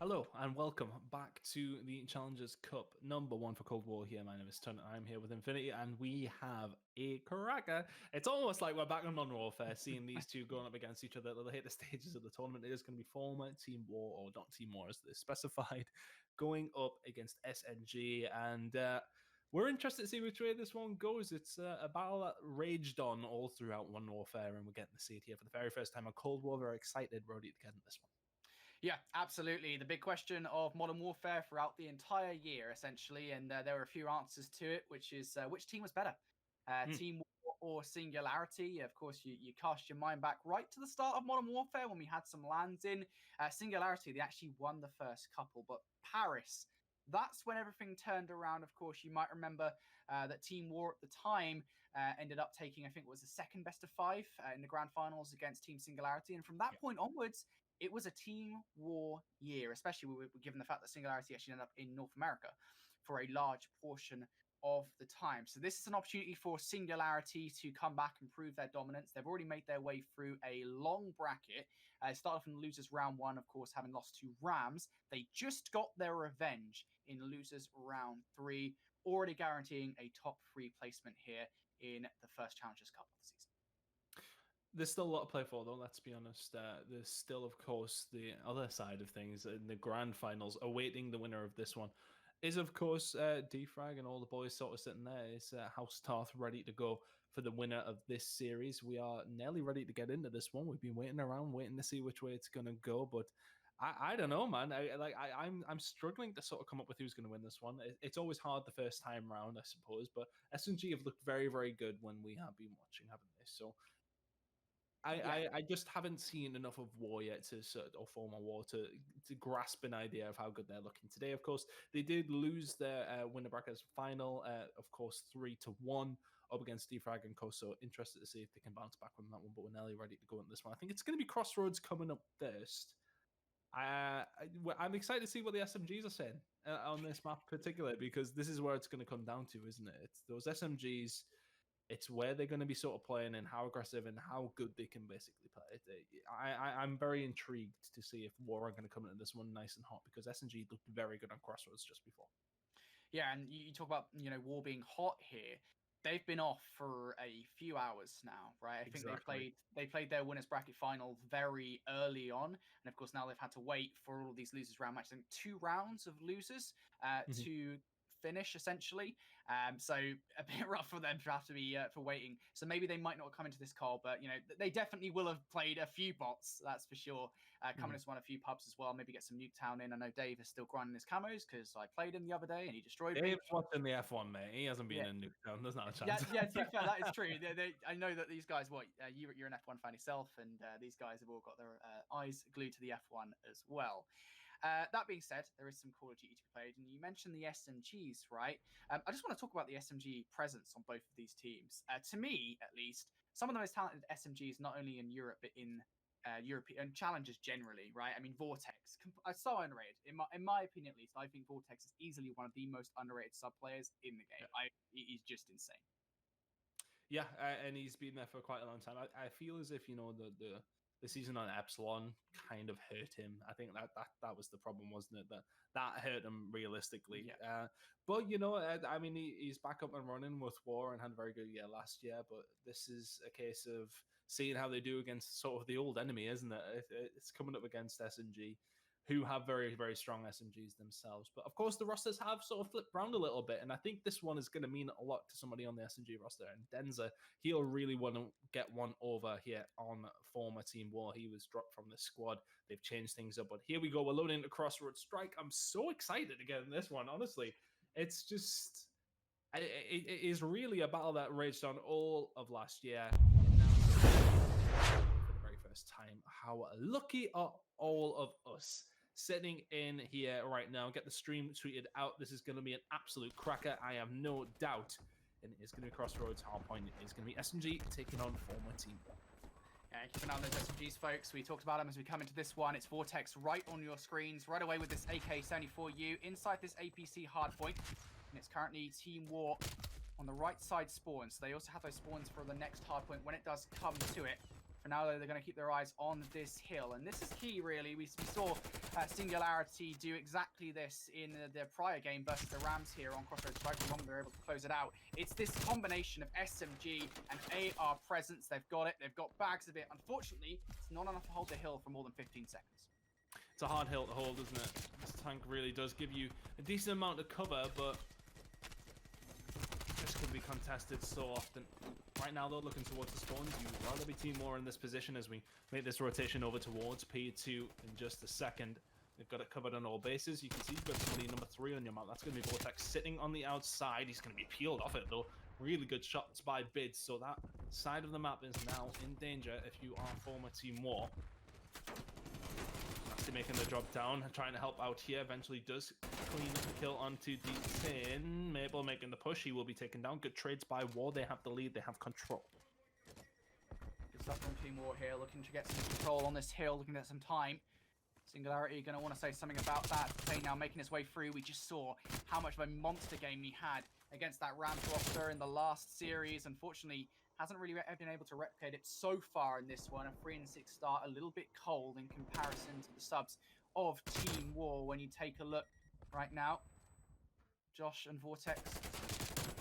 Hello and welcome back to the Challengers Cup #1 for Cold War here. My name is Tunn. I'm here with Nfinity and we have a cracker. It's almost like we're back on Modern Warfare, seeing these two going up against each other. They'll hit the stages of the tournament. It is going to be former Team War, or not Team War as they specified, going up against SNG. And we're interested to see which way this one goes. It's a battle that raged on all throughout Modern Warfare, and we're getting to see it here for the very first time on Cold War. Very excited, Brodie, to get in this one. Yeah, absolutely. The big question of Modern Warfare throughout the entire year, essentially, and there were a few answers to it, which is which team was better, Team War or Singularity? Of course, you cast your mind back right to the start of Modern Warfare when we had some lands in Singularity. They actually won the first couple, but Paris, that's when everything turned around. Of course, you might remember that Team War at the time ended up taking, I think it was the second best of 5 in the grand finals against Team Singularity. And from that point onwards, it was a Team War year, especially given the fact that Singularity actually ended up in North America for a large portion of the time. So this is an opportunity for Singularity to come back and prove their dominance. They've already made their way through a long bracket. Start off in losers round 1, of course, having lost to Rams. They just got their revenge in losers round 3, already guaranteeing a top 3 placement here in the first Challengers Cup of the season. There's still a lot to play for, though, let's be honest. There's still, of course, the other side of things in the grand finals. Awaiting the winner of this one is, of course, Dqvee and all the boys sort of sitting there. It's House Tarth ready to go for the winner of this series. We are nearly ready to get into this one. We've been waiting around, waiting to see which way it's going to go, but I don't know, man. I'm struggling to sort of come up with who's going to win this one. It's always hard the first time round, I suppose, but SNG have looked very, very good when we have been watching, haven't they? So I just haven't seen enough of War yet or former War to grasp an idea of how good they're looking today. Of course, they did lose their winner brackets final, of course, 3-1 up against Dqvee and Co. So interested to see if they can bounce back from that one. But we're nearly ready to go into this one. I think it's going to be Crossroads coming up first. I'm excited to see what the SMGs are saying on this map, particularly because this is where it's going to come down to, isn't it? It's those SMGs. It's where they're going to be sort of playing and how aggressive and how good they can basically play. I'm very intrigued to see if War are going to come into this one nice and hot because SNG looked very good on Crossroads just before. Yeah, and you talk about, War being hot here. They've been off for a few hours now, right? I think they played their winners bracket final very early on, and of course now they've had to wait for all of these losers round matches. I think 2 rounds of losers to finish essentially, so a bit rough for them to have to be for waiting. So maybe they might not come into this call, but they definitely will have played a few bots, that's for sure. Coming to one a few pubs as well, maybe get some Nuketown in. I know Dave is still grinding his camos because I played him the other day and he destroyed me. Dave's watching the F1, mate. He hasn't been in Nuketown. There's not a chance. Yeah, to be fair, that is true. I know that these guys, you're an F1 fan yourself, and these guys have all got their eyes glued to the F1 as well. That being said, there is some Call of Duty to be played, and you mentioned the SMGs, right? I just want to talk about the SMG presence on both of these teams. To me, at least, some of the most talented SMGs, not only in Europe, but in European challengers generally, right? I mean, Vortex, so underrated. In my opinion, at least, I think Vortex is easily one of the most underrated sub players in the game. He's just insane. Yeah, and he's been there for quite a long time. I feel as if the season on Epsilon kind of hurt him. I think that was the problem, wasn't it? That hurt him realistically. Yeah. But I mean, he's back up and running with War and had a very good year last year. But this is a case of seeing how they do against sort of the old enemy, isn't it? It's coming up against SNG, who have very, very strong SMGs themselves. But of course, the rosters have sort of flipped around a little bit. And I think this one is going to mean a lot to somebody on the SMG roster. And Denza, he'll really want to get one over here on former Team War. He was dropped from the squad. They've changed things up. But here we go. We're loading into Crossroads Strike. I'm so excited to get in this one, honestly. It's just... It is really a battle that raged on all of last year. For the very first time. How lucky are all of us sitting in here right now? Get the stream tweeted out. This is going to be an absolute cracker. I have no doubt. And it is going to be Crossroads. Hardpoint is going to be SMG taking on former Team. Yeah, keep an eye on those SMGs, folks. We talked about them as we come into this one. It's Vortex right on your screens, right away with this AK-74U inside this APC hardpoint. And it's currently Team War on the right side spawns. So they also have those spawns for the next hardpoint when it does come to it. For now, though, they're going to keep their eyes on this hill. And this is key, really. We saw Singularity do exactly this in their prior game versus the Rams here on Crossroads Strike. They were able to close it out. It's this combination of SMG and AR presence. They've got it. They've got bags of it. Unfortunately, it's not enough to hold the hill for more than 15 seconds. It's a hard hill to hold, isn't it? This tank really does give you a decent amount of cover, but this could be contested so often. Right now, though, looking towards the spawns, you would rather be Team War in this position as we make this rotation over towards P2 in just a second. They've got it covered on all bases. You can see you've got somebody number 3 on your map. That's going to be Vortex sitting on the outside. He's going to be peeled off it, though. Really good shots by Bidz. So that side of the map is now in danger if you are former Team War. Nastie making the drop down, trying to help out here. Eventually does clean the kill onto Detain. Maple making the push. He will be taken down. Good trades by War. They have the lead. They have control. Good stuff from Team War here. Looking to get some control on this hill. Looking to get some time. Singularity going to want to say something about that. Detain now making his way through. We just saw how much of a monster game he had against that Rams roster in the last series. Unfortunately, hasn't really been able to replicate it so far in this one. A 3-6 start, a little bit cold in comparison to the subs of Team War. When you take a look right now, Joshh and Vortex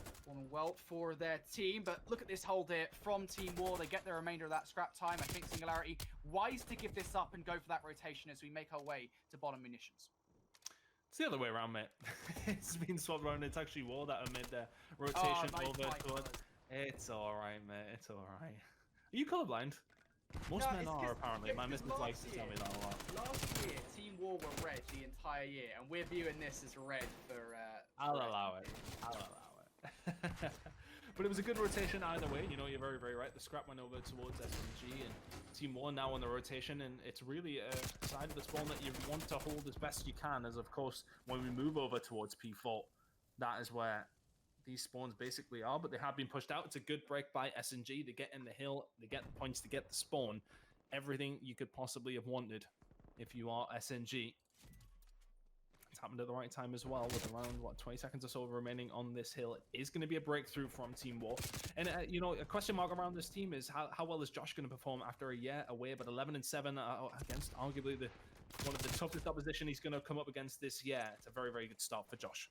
performing well for their team, but look at this hold here from Team War. They get the remainder of that scrap time. I think Singularity wise to give this up and go for that rotation as we make our way to bottom munitions. It's the other way around, mate. It's been swapped around. It's actually War that have made the rotation over towards. It's alright, mate. It's alright. Are you colourblind? Most men are, apparently. My missus likes to tell me that a lot. Last year, Team War were red the entire year, and we're viewing this as red for... I'll allow it. I'll allow it. But it was a good rotation either way. You know, you're very, very right. The scrap went over towards SMG, and Team War now on the rotation, and it's really a side of the spawn that you want to hold as best you can, as of course, when we move over towards P4, that is where these spawns basically are, but they have been pushed out. It's a good break by SNG. They get in the hill, they get the points to get the spawn. Everything you could possibly have wanted if you are SNG. It's happened at the right time as well, with around, 20 seconds or so remaining on this hill. It is going to be a breakthrough from Team War. And, you know, a question mark around this team is how well is Joshh going to perform after a year away, but 11-7 against arguably one of the toughest opposition he's going to come up against this year. It's a very, very good start for Joshh.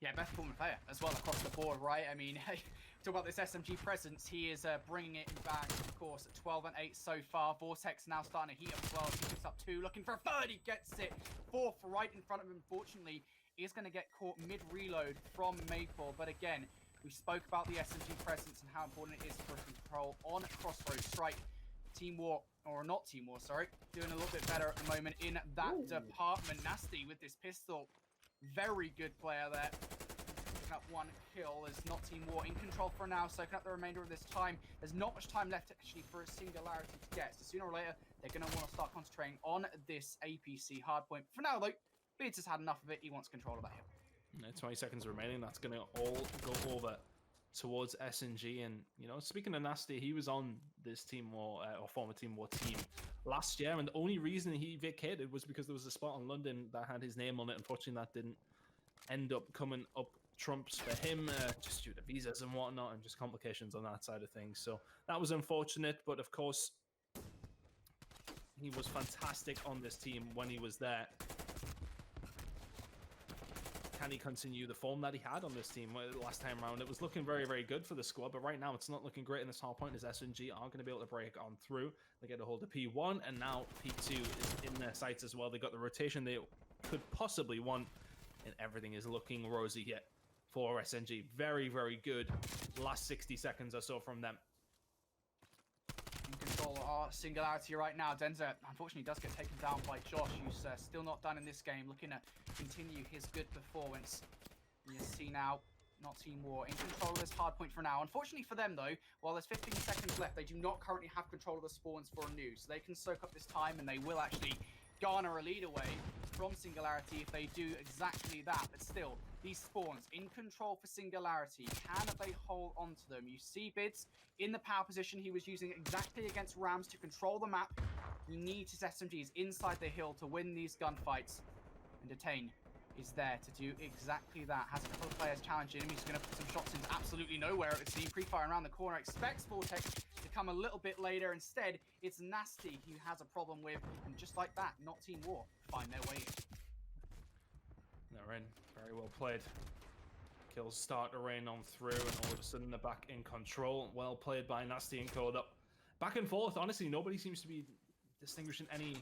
Yeah, best performing player as well across the board, right? I mean, hey, talk about this SMG presence. He is bringing it back, of course, at 12-8 so far. Vortex now starting to heat up as well. He picks up 2, looking for a 3rd. He gets it. 4th right in front of him. Unfortunately, he's going to get caught mid-reload from Maple. But again, we spoke about the SMG presence and how important it is for control on Crossroads Strike. Team War, or not Team War, sorry, doing a little bit better at the moment in that department. Nastie with this pistol. Very good player there. Picking up 1 kill is not Team War in control for now, soaking up the remainder of this time. There's not much time left actually for a Singularity to get. So sooner or later, they're going to want to start concentrating on this APC hardpoint. For now, though, Bidz has had enough of it. He wants control of that hill. 20 seconds remaining. That's going to all go over towards SNG. And, you know, speaking of Nastie, he was on this Team War, or former Team War team last year, and the only reason he vacated was because there was a spot in London that had his name on it. Unfortunately, that didn't end up coming up trumps for him, just due to visas and whatnot, and just complications on that side of things. So that was unfortunate, but of course, he was fantastic on this team when he was there. Can he continue the form that he had on this team last time around? It was looking very, very good for the squad, but right now it's not looking great in this hard point as SNG are going to be able to break on through. They get a hold of P1, and now P2 is in their sights as well. They got the rotation they could possibly want, and everything is looking rosy yet for SNG. Very, very good last 60 seconds or so from them. In control are Singularity right now. Denza, unfortunately, does get taken down by Joshh, who's still not done in this game, looking to continue his good performance. You see now, not Team War in control of this hard point for now. Unfortunately for them, though, while there's 15 seconds left, they do not currently have control of the spawns for a new, so they can soak up this time, and they will actually garner a lead away from Singularity if they do exactly that. But still, these spawns in control for Singularity. Can they hold on to them? You see Bidz in the power position he was using exactly against Rams to control the map. He needs his SMGs inside the hill to win these gunfights. And Detain is there to do exactly that. Has a couple of players challenging him. He's going to put some shots into absolutely nowhere at the team. Pre-fire around the corner. Expects Vortex to come a little bit later. Instead, it's Nastie who has a problem with, and just like that, not Team War find their way in. They're in. Very well played. Kills start to rain on through, and all of a sudden they're back in control. Well played by Nastie and COD up. Back and forth, honestly, nobody seems to be distinguishing any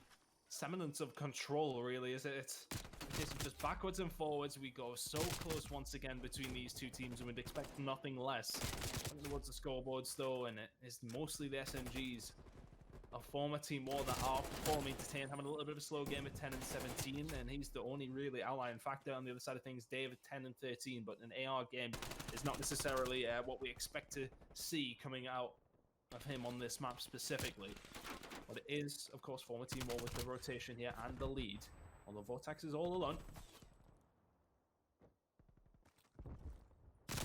semblance of control, really, is it? It's a case of just backwards and forwards. We go so close once again between these two teams, and we'd expect nothing less. Looking towards the scoreboards, though, and it is mostly the SMGs. A former Team War that are performing. Detain having a little bit of a slow game at 10 and 17, and he's the only really outlying factor on the other side of things. Dave at 10 and 13, but an AR game is not necessarily what we expect to see coming out of him on this map specifically. But it is, of course, former Team War with the rotation here and the lead. Although Vortex is all alone. He's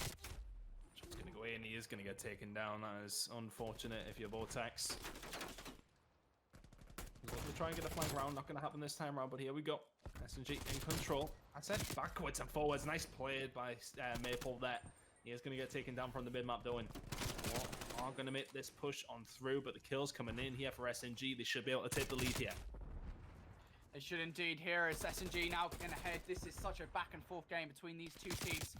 going to go in. He is going to get taken down. That is unfortunate if you're Vortex. He's looking to try and get a flank round. Not going to happen this time around, but here we go. SNG in control. I said backwards and forwards. Nice play by Maple there. He is going to get taken down from the mid-map, though. And are going to make this push on through, but the kills coming in here for SNG. They should be able to take the lead here. They should indeed here as SNG now getting ahead. This is such a back and forth game between these two teams.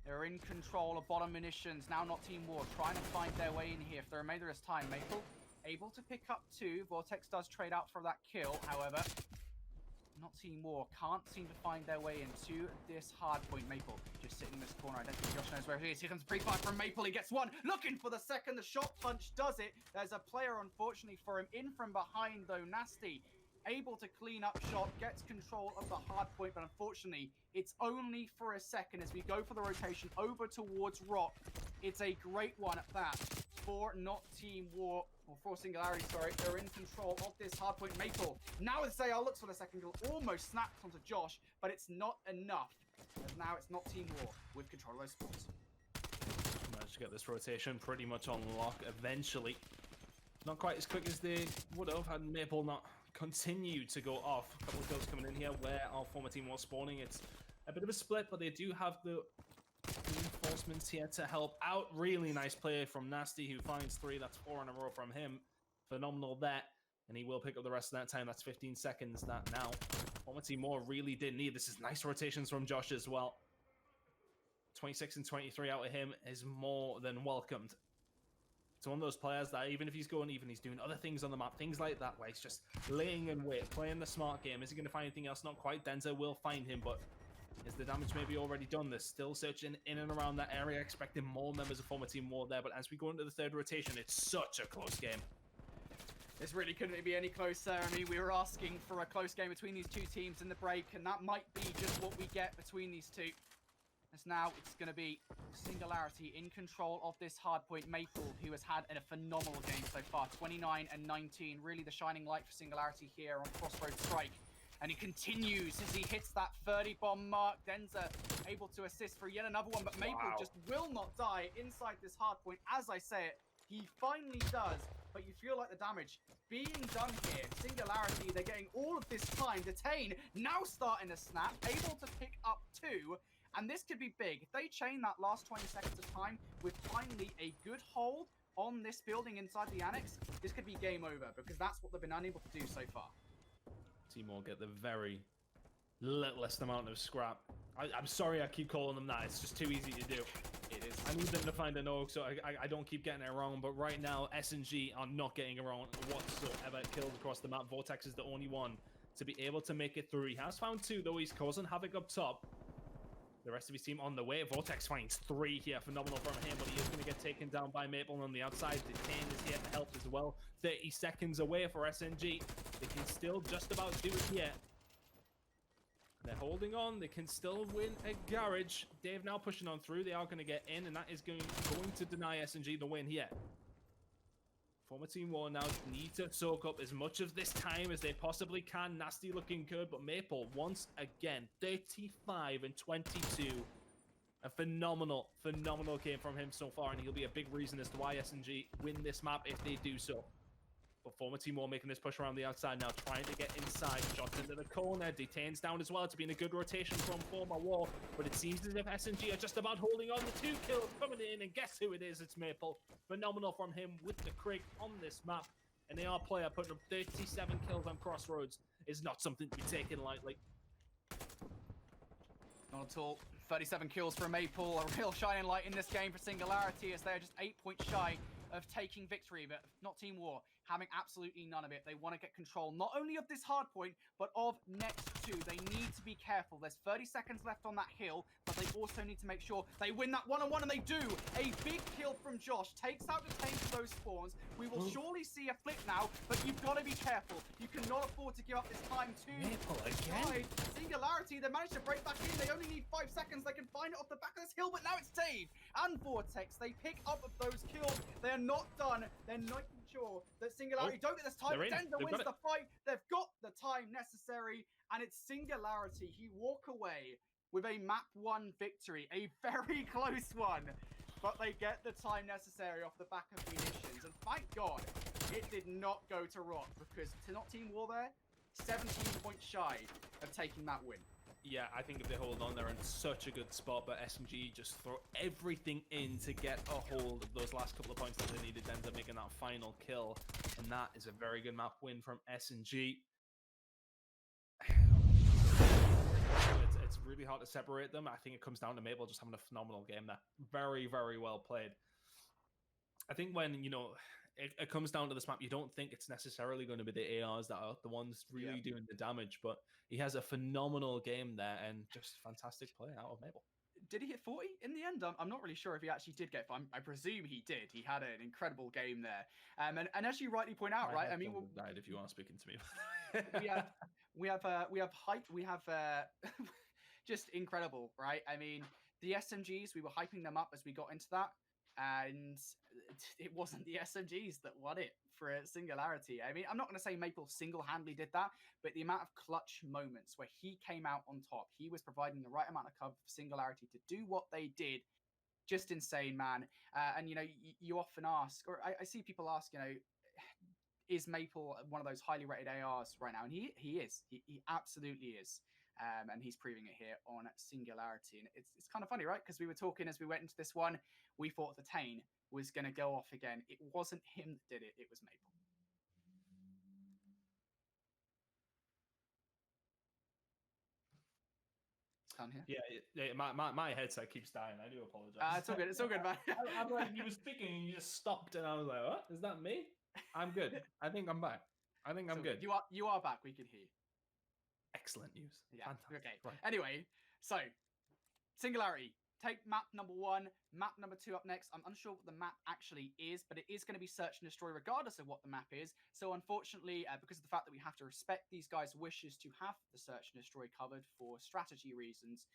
They're in control of bottom munitions. Now not Team War, trying to find their way in here. For the remainder of this time, Maple able to pick up 2. Vortex does trade out for that kill, however. Not Team War, can't seem to find their way into this hard point. Maple just sitting in this corner. I don't think Josh knows where he is. Here comes the pre-fire from Maple. He gets one. Looking for the second. The shot punch does it. There's a player, unfortunately, for him. In from behind, though. Nastie able to clean up shot. Gets control of the hard point, but unfortunately, it's only for a second as we go for the rotation over towards Rock. It's a great one at that for not Team War. Or for Singularity, sorry. They're in control of this hardpoint. Maple now as Zayar looks for the second kill, almost snaps onto Josh, but it's not enough. As now it's not Team War with control of those spots. Managed to get this rotation pretty much on lock eventually. Not quite as quick as they would have had Maple not continued to go off. A couple of kills coming in here where our former team was spawning. It's a bit of a split, but they do have the reinforcements here to help out. Really nice play from Nastie, who finds 3. That's 4 in a row from him. Phenomenal there. And he will pick up the rest of that time. That's 15 seconds that now former Team War really did need. This is nice rotations from Josh as well. 26 and 23 out of him is more than welcomed. It's one of those players that even if he's going even, he's doing other things on the map, things like that, where he's just laying in wait, playing the smart game. Is he going to find anything else? Not quite. Denza will find him, but is the damage maybe already done? They're still searching in and around that area, expecting more members of former Team War there. But as we go into the third rotation, it's such a close game. This really couldn't be any closer. I mean, we were asking for a close game between these two teams in the break, and that might be just what we get between these two. As now it's going to be Singularity in control of this hardpoint. Maple, who has had a phenomenal game so far, 29 and 19. Really the shining light for Singularity here on Crossroads Strike. And he continues as he hits that 30 bomb mark. Denza able to assist for yet another one, but Maple just will not die inside this hardpoint. As I say it, he finally does, but you feel like the damage being done here. Singularity, they're getting all of this time. Detain now starting to snap, able to pick up 2. And this could be big. If they chain that last 20 seconds of time with finally a good hold on this building inside the annex, this could be game over, because that's what they've been unable to do so far. Team will get the very littlest amount of scrap. I'm sorry I keep calling them that. It's just too easy to do. It is. I need them to find a no, so I don't keep getting it wrong. But right now, SNG are not getting it wrong whatsoever. Killed across the map. Vortex is the only one to be able to make it through. He has found 2, though. He's causing havoc up top. The rest of his team on the way. Vortex finds 3 here. Phenomenal from him, but he is going to get taken down by Maple on the outside. Detain is here to help as well. 30 seconds away for SNG. They can still just about do it here. They're holding on. They can still win a garage. Dave now pushing on through. They are going to get in, and that is going to deny SNG the win here. Former Team War now need to soak up as much of this time as they possibly can. Nastie looking good, but Maple once again 35 and 22. A phenomenal game from him so far, and he'll be a big reason as to why SNG win this map if they do so. But former Team War making this push around the outside now, trying to get inside. Shots into the corner. Detain's down as well. It's been a good rotation from former War. But it seems as if SNG are just about holding on. The 2 kills coming in. And guess who it is? It's Maple. Phenomenal from him with the Krig on this map. An AR player putting up 37 kills on Crossroads is not something to be taken lightly. Not at all. 37 kills for Maple. A real shining light in this game for Singularity as they're just 8 points shy of taking victory, but not Team War having absolutely none of it. They want to get control not only of this hard point, but of next 2. They need to be careful. There's 30 seconds left on that hill, but they also need to make sure they win that one-on-one, and they do. A big kill from Joshh takes out Detain for those spawns. We will surely see a flip now, but you've got to be careful. You cannot afford to give up this time to Maple again. Singularity. They managed to break back in. They only need 5 seconds. They can find it off the back of this hill, but now it's Dave and Vortex. They pick up of those kills. They are not done. They're not sure that Singularity don't get this time. Denza wins the fight. They've got the time necessary, and it's Singularity. He walk away with a map 1 victory, a very close one, but they get the time necessary off the back of munitions. And thank God it did not go to Rock, because to not Team War there, 17 points shy of taking that win. Yeah, I think if they hold on, they're in such a good spot, but SMG just throw everything in to get a hold of those last couple of points that they needed. Denza making that final kill, and that is a very good map win from SMG. It's really hard to separate them. I think it comes down to Maple just having a phenomenal game there. Very, very well played. I think when, you know, it comes down to this map, you don't think it's necessarily going to be the ARs that are the ones really doing the damage, but he has a phenomenal game there and just fantastic play out of Maple. Did he hit 40 in the end? I'm not really sure if he actually did get. I presume he did. He had an incredible game there. And as you rightly point out, right? I mean, died if you are speaking to me. we have hype. We have just incredible, right? I mean, the SMGs, we were hyping them up as we got into that, and it wasn't the SMGs that won it for Singularity. I mean, I'm not going to say Maple single-handedly did that, but the amount of clutch moments where he came out on top, he was providing the right amount of cover for Singularity to do what they did. Just insane, man. And, you know, you often ask, or I see people ask, you know, is Maple one of those highly rated ARs right now? And he is. He absolutely is. And he's proving it here on Singularity. And it's kind of funny, right? Because we were talking as we went into this one, we thought Detain was going to go off again. It wasn't him that did it. It was Maple. Tunn here? Yeah, my headset keeps dying. I do apologize. It's all good. It's all good, man. I'm like, you were speaking and you just stopped, and I was like, what? Is that me? I'm good. I think I'm back. I think I'm good. You are back. We can hear you. Excellent news. Yeah. Fantastic. Okay. Right. Anyway, so Singularity take map number 1, map number 2 up next. I'm unsure what the map actually is, but it is going to be search and destroy regardless of what the map is. So unfortunately, because of the fact that we have to respect these guys' wishes to have the search and destroy covered for strategy reasons,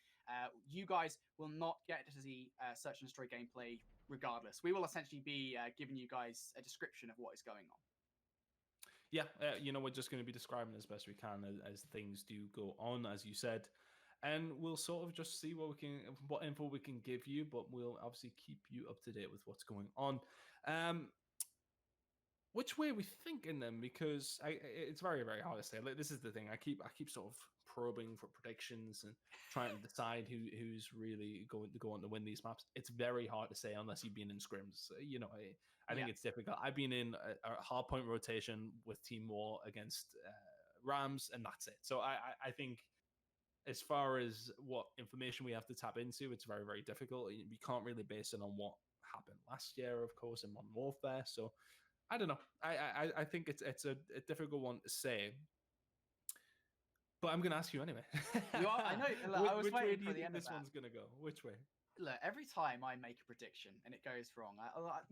you guys will not get to see search and destroy gameplay regardless. We will essentially be giving you guys a description of what is going on. Yeah, you know, we're just going to be describing as best we can as things do go on, as you said. And we'll sort of just see what info we can give you, but we'll obviously keep you up to date with what's going on. Which way are we thinking then? Because it's very, very hard to say. Like, this is the thing. I keep sort of probing for predictions and trying to decide who's really going to go on to win these maps. It's very hard to say unless you've been in scrims. You know, I think it's difficult. I've been in a hard point rotation with Team War against Rams, and that's it. So I think, as far as what information we have to tap into, it's very, very difficult. We can't really base it on what happened last year, of course, in Modern Warfare. So I don't know. I think it's a difficult one to say. But I'm going to ask you anyway. I know. Look, I was waiting for the end of that. This one's going to go? Which way? Look, every time I make a prediction and it goes wrong,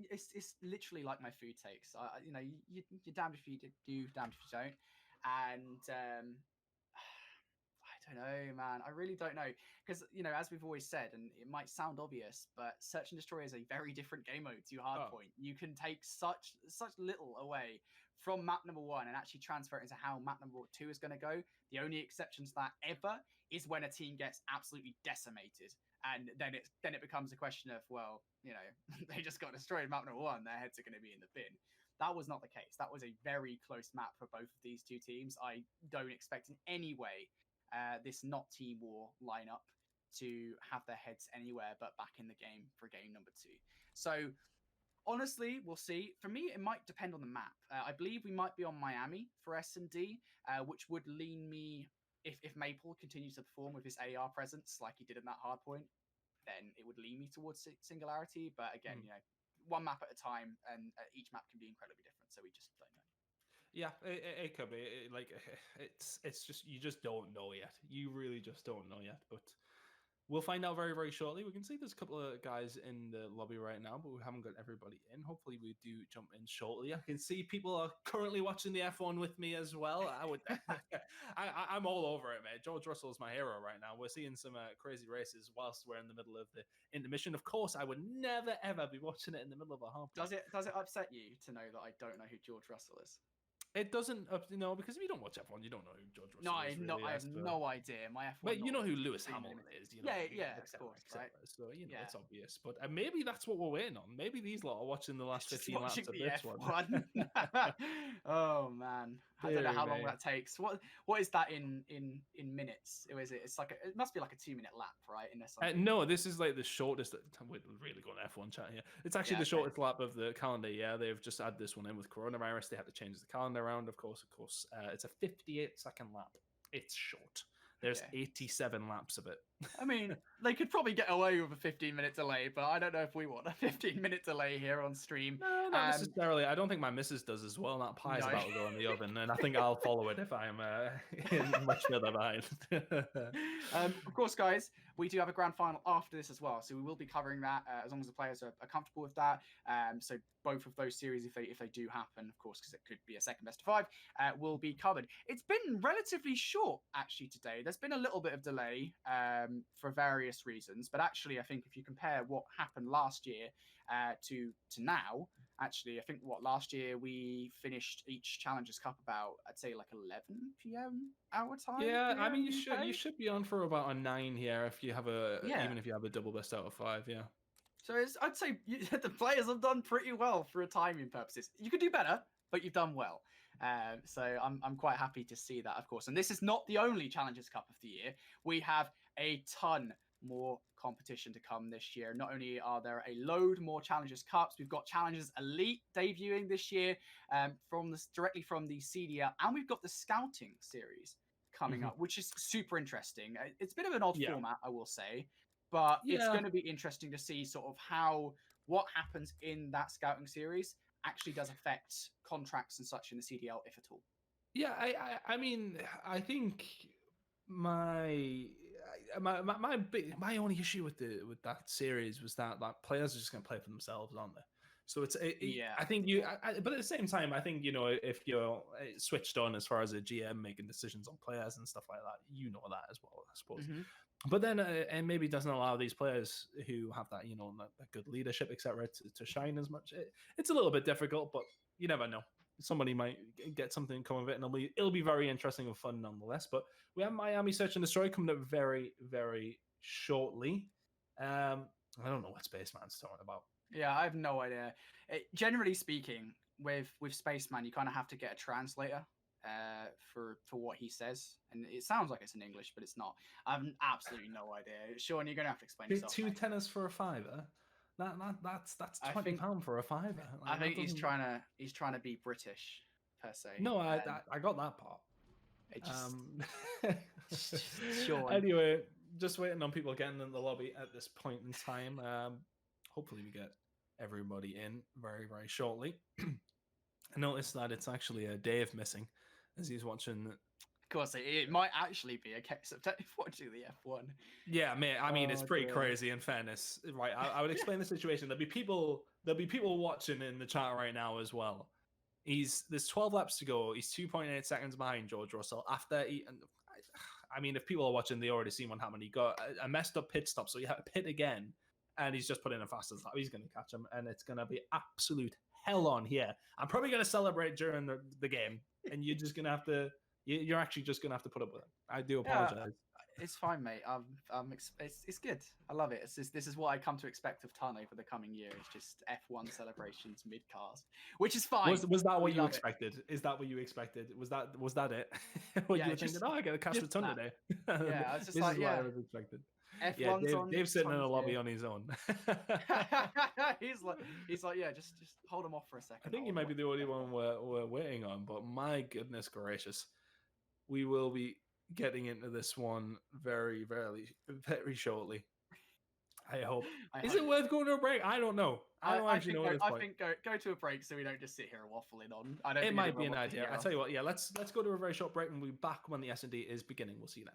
it's literally like my food takes. You know, you're damned if you do, damned if you don't. And I don't know, man. I really don't know. Because, you know, as we've always said, and it might sound obvious, but Search and Destroy is a very different game mode to Hardpoint. You can take such little away from map number 1 and actually transfer it into how map number 2 is going to go. The only exception to that ever is when a team gets absolutely decimated. And then it becomes a question of, well, you know, they just got destroyed in map number 1. Their heads are going to be in the bin. That was not the case. That was a very close map for both of these two teams. I don't expect in any way this not Team War lineup to have their heads anywhere but back in the game for game number 2. So honestly, we'll see. For me, it might depend on the map. I believe we might be on Miami for S&D, which would lean me, if Maple continues to perform with his AR presence like he did in that hard point, then it would lean me towards Singularity. But again, you know, one map at a time, and each map can be incredibly different. So we just don't know. Yeah, it could be. It's just, you just don't know yet. You really just don't know yet. But we'll find out very, very shortly. We can see there's a couple of guys in the lobby right now, but we haven't got everybody in. Hopefully we do jump in shortly. I can see people are currently watching the F1 with me as well. I'm all over it, mate. George Russell is my hero right now. We're seeing some crazy races whilst we're in the middle of the intermission. Of course, I would never, ever be watching it in the middle of a half. Does it upset you to know that I don't know who George Russell is? It doesn't, because if you don't watch F1, you don't know who George Russell is. No, I have no idea. My F1. But you know who Lewis Hamilton is. You know, of course, right? So, it's obvious. But maybe that's what we're waiting on. Maybe these lot are watching the last 15 laps of this one. Oh, man. I don't know how long that takes. What is that in minutes? It's like it must be like a 2-minute lap, right? No, this is like the shortest. We're really going F1 chat here. It's actually the shortest lap of the calendar. Yeah, they've just added this one in with coronavirus. They had to change the calendar around. Of course, it's a 58-second lap. It's short. There's 87 laps of it. I mean, they could probably get away with a 15-minute delay, but I don't know if we want a 15-minute delay here on stream. No, not necessarily. I don't think my missus does as well. That pie's about to go in the oven, and I think I'll follow it if I'm much further behind. Of course, guys, we do have a grand final after this as well, so we will be covering that as long as the players are comfortable with that. So both of those series, if they do happen, of course, because it could be a second best of 5, will be covered. It's been relatively short, actually, today. There's been a little bit of delay for various reasons, but actually, I think if you compare what happened last year to now, actually, I think last year we finished each Challengers Cup about, I'd say, like 11 p.m. our time. Yeah, I mean, you should be on for about a 9 here if you have even if you have a double best out of 5. Yeah. So I'd say the players have done pretty well for timing purposes. You could do better, but you've done well. So I'm quite happy to see that, of course. And this is not the only Challengers Cup of the year. We have a ton more competition to come this year. Not only are there a load more Challengers Cups, we've got Challengers Elite debuting this year directly from the CDL, and we've got the Scouting Series coming up, which is super interesting. It's a bit of an odd format, I will say, but it's going to be interesting to see sort of what happens in that Scouting Series actually does affect contracts and such in the CDL, if at all. Yeah, I mean, I think my only issue with that series was that players are just going to play for themselves, aren't they? So I think but at the same time, I think, if you're switched on as far as a GM making decisions on players and stuff like that, that as well, I suppose. Mm-hmm. But then, and maybe doesn't allow these players who have that, that good leadership, etc., to shine as much. It's a little bit difficult, but you never know. Somebody might get something come of it, and it'll be very interesting and fun nonetheless. But we have Miami Search and Destroy coming up very, very shortly. I don't know what Spaceman's talking about. Yeah, I have no idea. Generally speaking, with Spaceman, you kind of have to get a translator for what he says, and it sounds like it's in English, but it's not. I have absolutely no idea. Sean, you're gonna have to explain yourself. 2 tenors for a £5. That's £20 for a £5. Like, I think he's trying to be British per se. No, I got that part. It just Sean. Anyway, just waiting on people getting in the lobby at this point in time. Hopefully we get everybody in very, very shortly. I noticed that it's actually Dave missing as he's watching. Of course, it might actually be a case of watching the F1. Yeah, man. I mean, it's pretty crazy. In fairness, right? I would explain the situation. There'll be people watching in the chat right now as well. There's 12 laps to go. He's 2.8 seconds behind George Russell. I mean, if people are watching, they already seen what happened. He got a messed up pit stop, so he had to pit again, and he's just put in a fastest lap. He's going to catch him, and it's going to be absolute hell on here. I'm probably going to celebrate during the game, and you're just going to have to. You're actually just going to have to put up with it. I do apologize. It's fine, mate. It's good. I love it. This is what I come to expect of Tunn over the coming year. It's just F1 celebrations mid cast, which is fine. Was that what We you love it. expected? Is that what you expected? Was that it? What Yeah, you were just- thinking? Oh, I got a cast with just Tunn that. today. Yeah, I was just This like, is what yeah. I was expected. F1's Yeah, on. Dave's sitting in a Tunn's lobby here. on his own. he's like, yeah, just hold him off for a second. I think he might be the only one we're waiting on, but my goodness gracious, we will be getting into this one very, very, very shortly. I hope. Is it worth going to a break? I don't know. I don't actually know at this point. I think go to a break so we don't just sit here waffling on. I don't. It think might be an anyone wants to idea. hear I us. tell you what. Yeah, let's go to a very short break and we'll be back when the S&D is beginning. We'll see you then.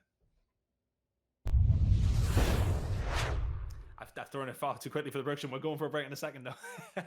I've thrown it far too quickly for the production. We're going for a break in a second though.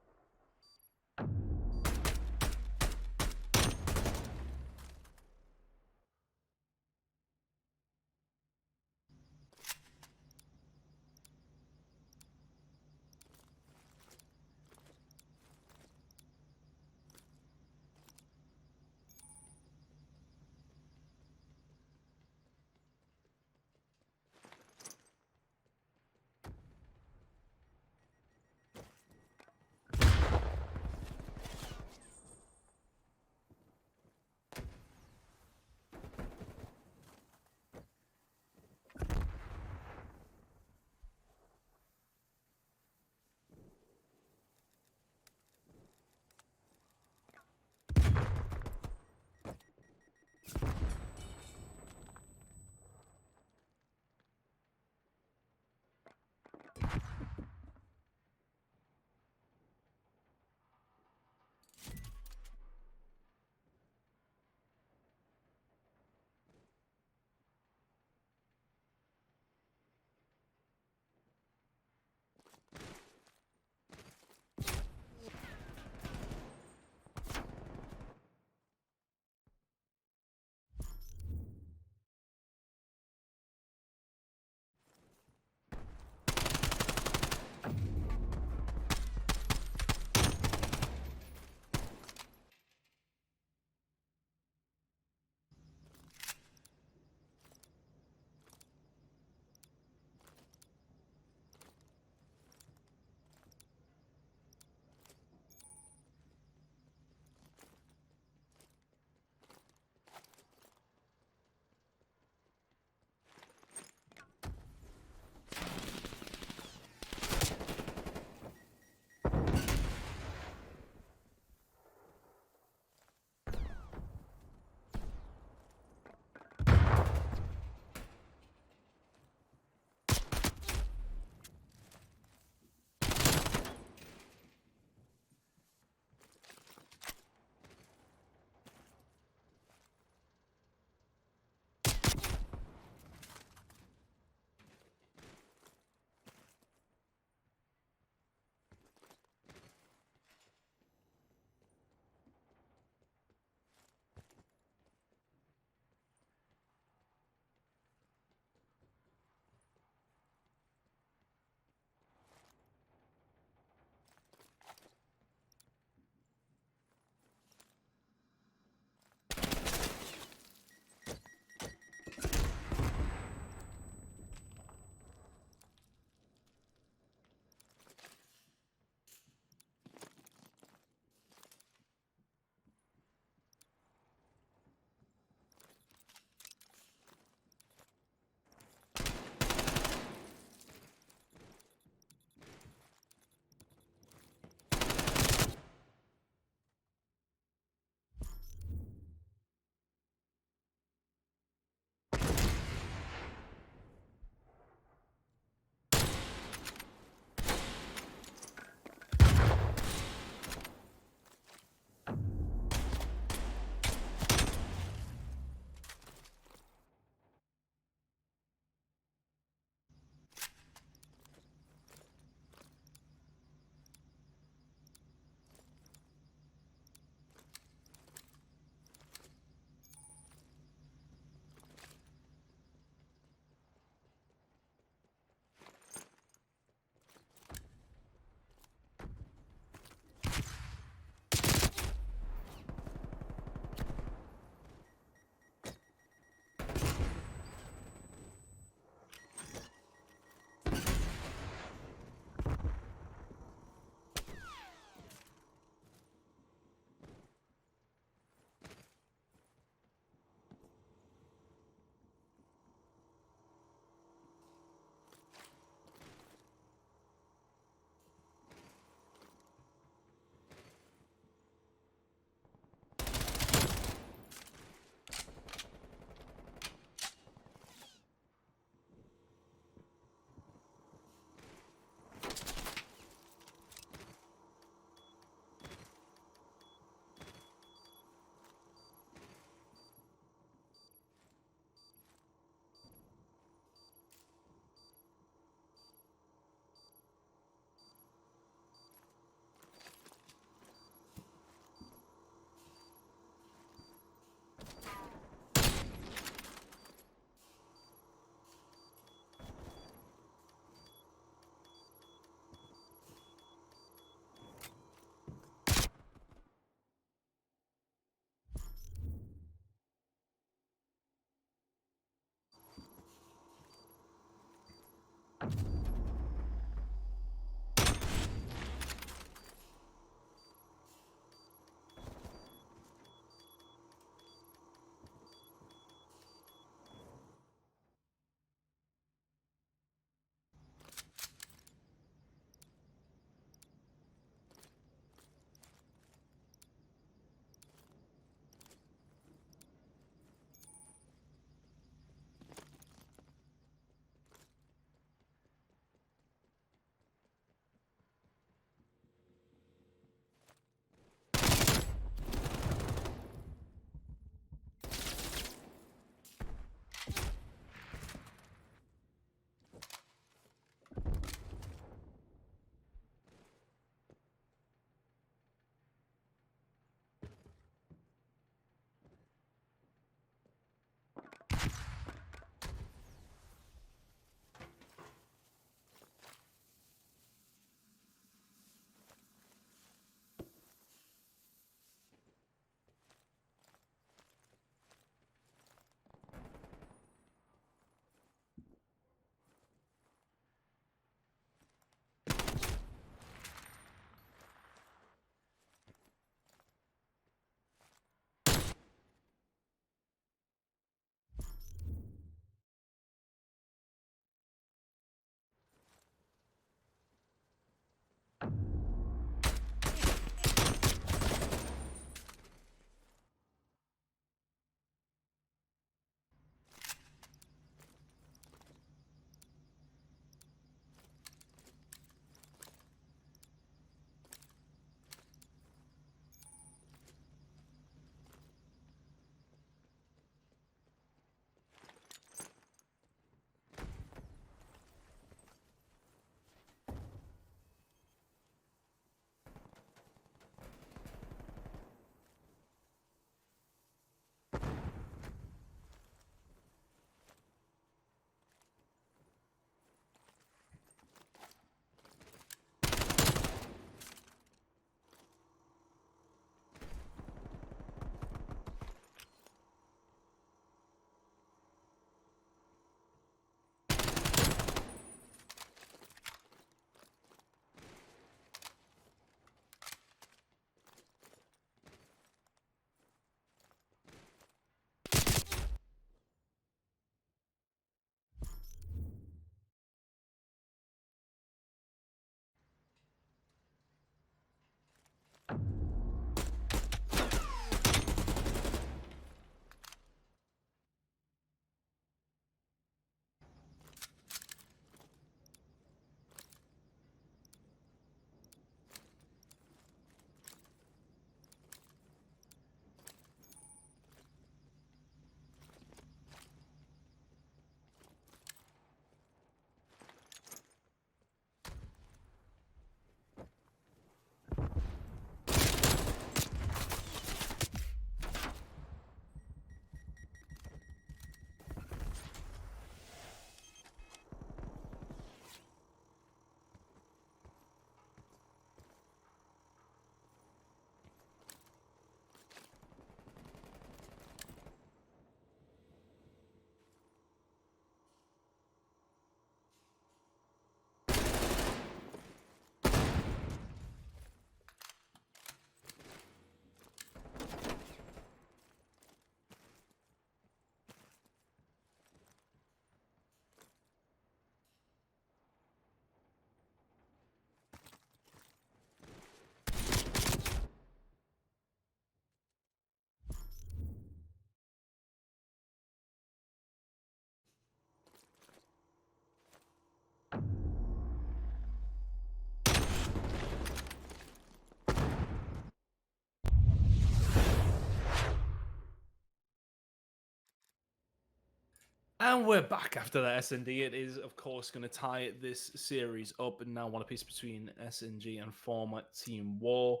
And we're back after that S&D. It is, of course, going to tie this series up and now one a piece between SNG and former Team War.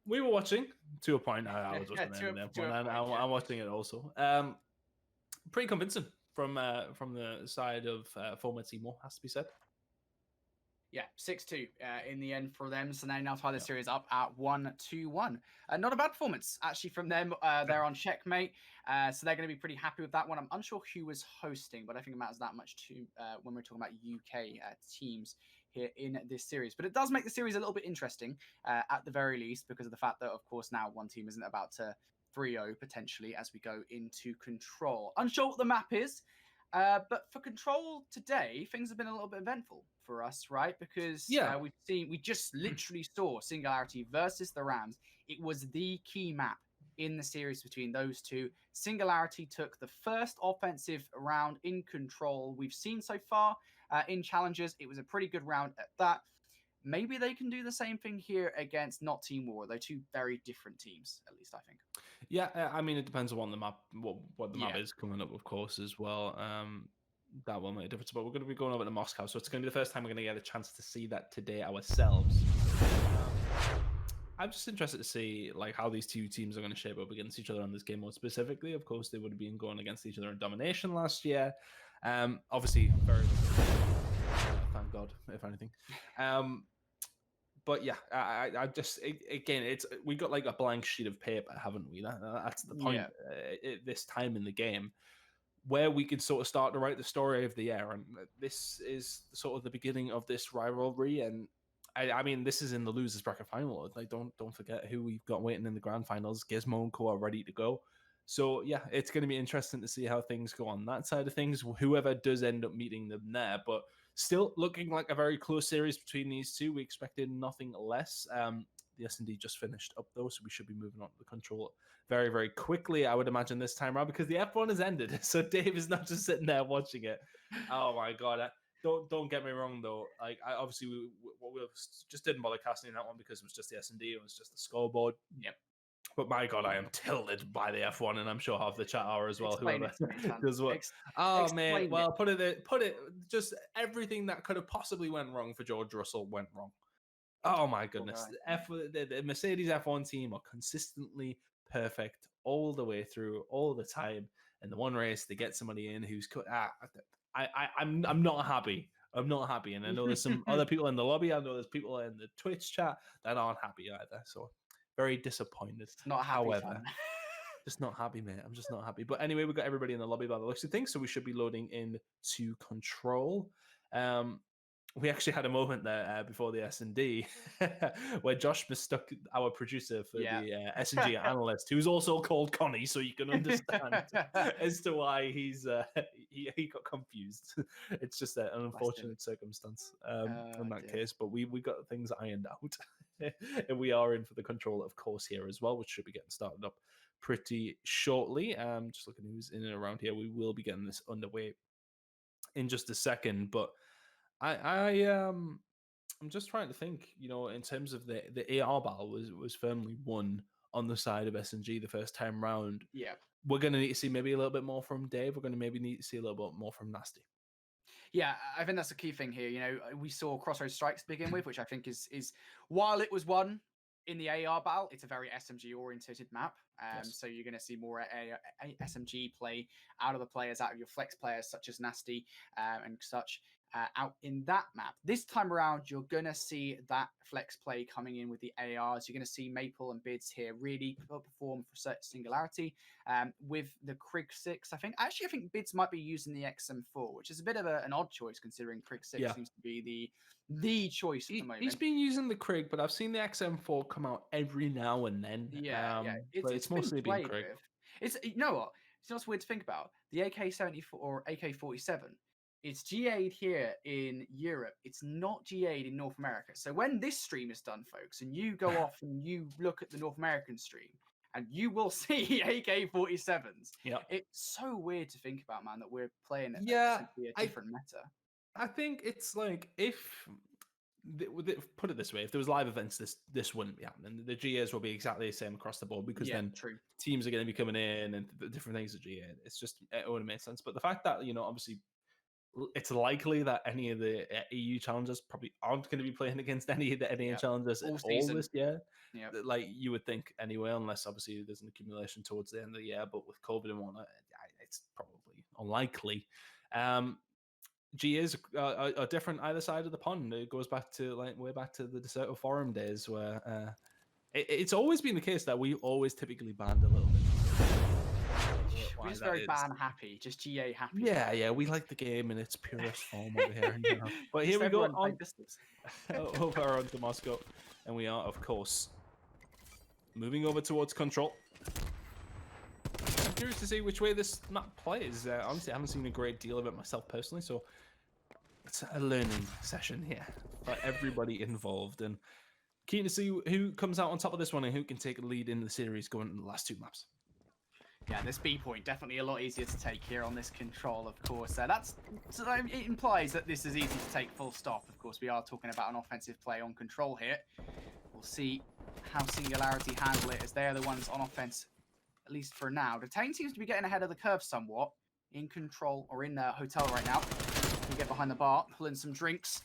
We were watching to a point. I was watching the end of the F1, and I'm watching it also. Pretty convincing from the side of former Team War, has to be said. Yeah, 6-2 in the end for them. So now tie the series up at 1-1. Not a bad performance, actually, from them. They're on checkmate, so they're going to be pretty happy with that one. I'm unsure who was hosting, but I think it matters that much too when we're talking about UK teams here in this series. But it does make the series a little bit interesting, at the very least, because of the fact that, of course, now one team isn't about to 3-0 potentially as we go into Control. Unsure what the map is. But for Control today, things have been a little bit eventful for us, right? Because we just literally saw Singularity versus the Rams. It was the key map in the series between those two. Singularity took the first offensive round in Control we've seen so far in challenges. It was a pretty good round at that. Maybe they can do the same thing here against not Team War, though two very different teams, at least I think. Yeah, I mean, it depends on the map, what the map is coming up, of course, as well. That will make a difference. But we're going to be going over to Moscow, so it's going to be the first time we're going to get a chance to see that today ourselves. I'm just interested to see like how these two teams are going to shape up against each other on this game mode specifically. Of course, they would have been going against each other in domination last year. Obviously, very thank God, if anything. But yeah, I just again, we got like a blank sheet of paper, haven't we? That's the point at this time in the game, where we could sort of start to write the story of the year, and this is sort of the beginning of this rivalry. And I mean, this is in the losers bracket final. Like, don't forget who we've got waiting in the grand finals. Gizmo and Co are ready to go. So yeah, it's going to be interesting to see how things go on that side of things. Whoever does end up meeting them there, but still looking like a very close series between these two. We expected nothing less. The S&D just finished up though, so we should be moving on to the Control very, very quickly, I would imagine, this time around, because the F1 has ended. So Dave is not just sitting there watching it. Oh my God. Don't get me wrong though. Like, obviously we just didn't bother casting that one because it was just the S&D. It was just the scoreboard. Yep. But my God, I am tilted by the F1, and I'm sure half the chat are as well. Explain whoever it to me, Tunn. does what. Oh man, well, put it. Just everything that could have possibly went wrong for George Russell went wrong. Oh my goodness, the Mercedes F1 team are consistently perfect all the way through, all the time. And the one race they get somebody in who's I'm not happy. I'm not happy, and I know there's some other people in the lobby. I know there's people in the Twitch chat that aren't happy either. So very disappointed. Not happy, however, just not happy, mate. I'm just not happy. But anyway, we've got everybody in the lobby by the looks of things, so we should be loading into Control. We actually had a moment there before the S&D where Joshh mistook our producer for the S&G analyst, who's also called Connie, so you can understand as to why he got confused. It's just an unfortunate circumstance in that case, but we got things ironed out. And we are in for the Control, of course, here as well, which should be getting started up pretty shortly. Just looking who's in and around here. We will be getting this underway in just a second, but I'm just trying to think, in terms of the AR battle was firmly won on the side of S&G the first time round. Yeah. We're going to need to see maybe a little bit more from Dave. We're going to maybe need to see a little bit more from Nastie. Yeah, I think that's the key thing here. We saw Crossroads Strikes to begin with, which I think is while it was won in the AR battle, it's a very SMG oriented map. So you're going to see more SMG play out of the players, out of your flex players such as Nastie and such. Out in that map. This time around, you're going to see that flex play coming in with the ARs. You're going to see Maple and Bidz here really perform for Singularity with the Krig 6. I think Bidz might be using the XM4, which is a bit of an odd choice considering Krig 6 seems to be the choice at the moment. He's been using the Krig, but I've seen the XM4 come out every now and then. But it's mostly been Krig. You know what? It's not weird to think about. The AK-74 or AK-47. It's GA'd here in Europe. It's not GA'd in North America. So when this stream is done, folks, and you go off and you look at the North American stream, and you will see AK-47s. Yeah, it's so weird to think about, man, that we're playing a different meta. I think it's like if put it this way: if there was live events, this wouldn't be happening. The GAs will be exactly the same across the board because then true. teams are going to be coming in and different things at GA. It's just it would make sense. But the fact that obviously it's likely that any of the EU challengers probably aren't going to be playing against any of the NA challengers all this year. Yeah, like you would think anyway, unless obviously there's an accumulation towards the end of the year. But with COVID and whatnot, it's probably unlikely. GAs are different either side of the pond. It goes back to way back to the Deserto Forum days where it's always been the case that we always typically banned a little bit. We're just very ban happy, just GA happy. Yeah, we like the game in its purest form over here. But here we go on over onto Moscow, and we are of course moving over towards control. I'm curious to see which way this map plays. Honestly, I haven't seen a great deal of it myself personally, so it's a learning session here for everybody involved, and keen to see who comes out on top of this one and who can take a lead in the series going into the last two maps. Yeah, this B point definitely a lot easier to take here on this control, of course. It implies that this is easy to take full stop. Of course, we are talking about an offensive play on control here. We'll see how Singularity handle it as they are the ones on offense, at least for now. Detain seems to be getting ahead of the curve somewhat in control or in the hotel right now. We get behind the bar, pulling some drinks.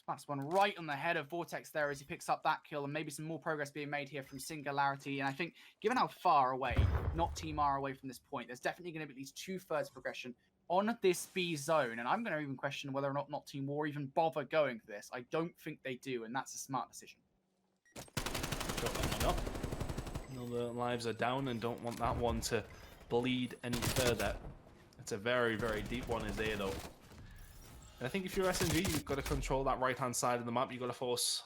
Smacks one right on the head of Vortex there as he picks up that kill, and maybe some more progress being made here from Singularity. And I think, given how far away, not Team R away from this point, there's definitely going to be at least 2/3 progression on this B zone. And I'm going to even question whether or not Team War even bother going for this. I don't think they do, and that's a smart decision. Got that one up. The lives are down and don't want that one to bleed any further. It's a very, very deep one is there, though. And I think if you're SNG, you've got to control that right-hand side of the map. You've got to force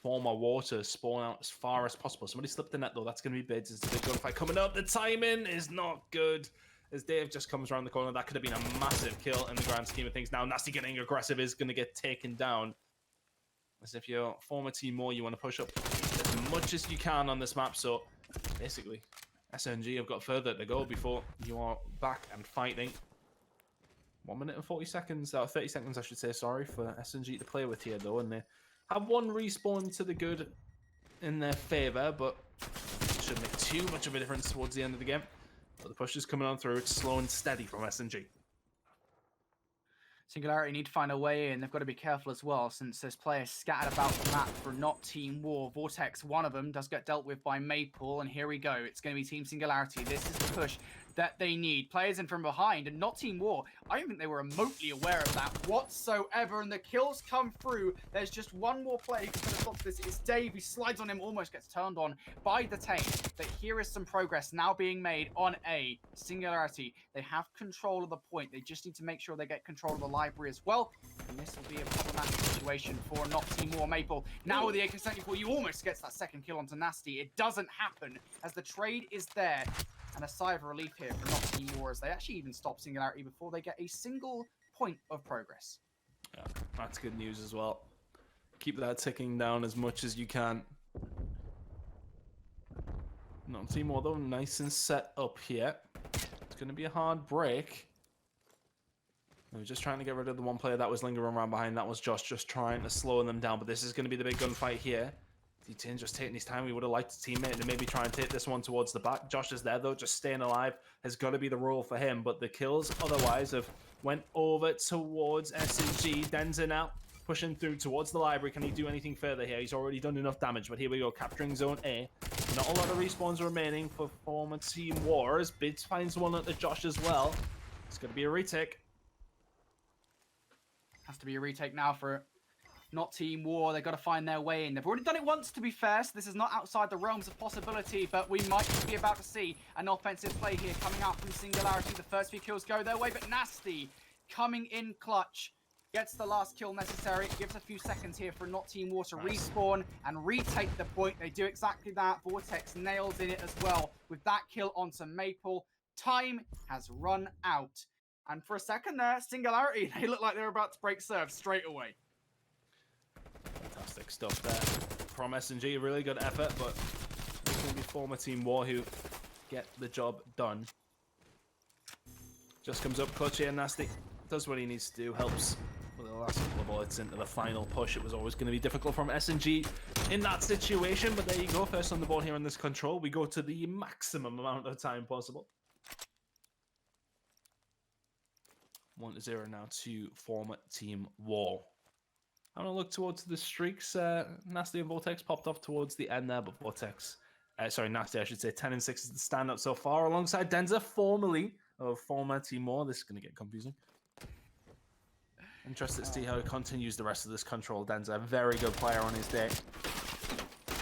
Form or Water spawn out as far as possible. Somebody slipped the net, though. That's going to be Bidz. It's a big gunfight coming up. The timing is not good. As Dave just comes around the corner, that could have been a massive kill in the grand scheme of things. Now, Nastie getting aggressive is going to get taken down. As if you're former Team More, you want to push up as much as you can on this map. So, basically, SNG have got further to go before you are back and fighting. 1 minute and 40 seconds, 30 seconds, I should say, sorry, for SNG to play with here, though. And they have one respawn to the good in their favor, but it shouldn't make too much of a difference towards the end of the game. But the push is coming on through. It's slow and steady from SNG. Singularity need to find a way in. They've got to be careful as well, since there's players scattered about the map for not Team War. Vortex, one of them, does get dealt with by Maple, and here we go. It's going to be Team Singularity. This is the push that they need. Players in from behind, and not Team War. I don't think they were remotely aware of that whatsoever, and the kills come through. There's just one more player who can stop this. It's Dave. He slides on him, almost gets turned on by Detain. But here is some progress now being made on A. Singularity. They have control of the point. They just need to make sure they get control of the library as well. And this will be a problematic situation for not Team War Maple. Now with the AK-74, you almost gets that second kill onto Nastie. It doesn't happen as the trade is there. And a sigh of relief here for not Team War as they actually even stop Singularity before they get a single point of progress. Yeah, that's good news as well. Keep that ticking down as much as you can. Not Team War, though, nice and set up here. It's going to be a hard break. They were just trying to get rid of the one player that was lingering around behind. That was Joshh, just trying to slow them down. But this is going to be the big gunfight here. Detain just taking his time. We would have liked a teammate to maybe try and take this one towards the back. Joshh is there, though. Just staying alive has got to be the role for him. But the kills otherwise have went over towards SNG. Denza now pushing through towards the library. Can he do anything further here? He's already done enough damage. But here we go, capturing Zone A. Not a lot of respawns remaining for former Team War. As Bidz finds one at the Joshh as well. It's going to be a retake. Has to be a retake now for not Team War. They've got to find their way in. They've already done it once, to be fair, so this is not outside the realms of possibility, but we might be about to see an offensive play here coming out from Singularity. The first few kills go their way, but Nastie coming in clutch. Gets the last kill necessary. It gives a few seconds here for not Team War to respawn and retake the point. They do exactly that. Vortex nails in it as well with that kill onto Maple. Time has run out. And for a second there, Singularity, they look like they're about to break serve straight away. Fantastic stuff there from SNG. Really good effort, but it's going to be former Team War who get the job done. Just comes up clutch here. Nastie does what he needs to do. Helps with the last couple of bullets into the final push. It was always going to be difficult from SNG in that situation, but there you go. First on the board here in this control. We go to the maximum amount of time possible. 1-0 now to former Team War. I'm going to look towards the streaks. Nastie and Vortex popped off towards the end there, but Vortex... sorry, Nastie, I should say. 10 and 6 is the stand-up so far, alongside Denza, formerly of former Team War. This is going to get confusing. Interested to see how he continues the rest of this control. Denza, a very good player on his day. I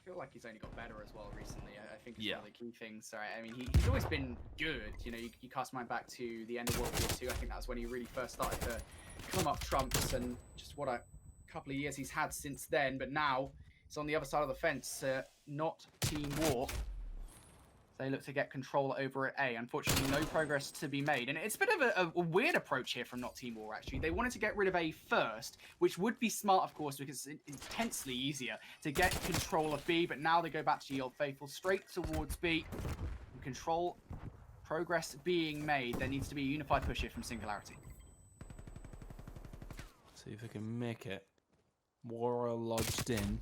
feel like he's only got better as well recently. I think it's one of the key things. Right? I mean, he's always been good. You know, you cast mind back to the end of World War II. I think that's when he really first started to come up trumps, and just what a couple of years he's had since then. But now it's on the other side of the fence, not Team War. They look to get control over at A. Unfortunately, no progress to be made. And it's a bit of a weird approach here from Not Team War, actually. They wanted to get rid of A first, which would be smart, of course, because it's intensely easier to get control of B. But now they go back to the Old Faithful, straight towards B. And control progress being made. There needs to be a unified push here from Singularity. See if they can make it. War are lodged in.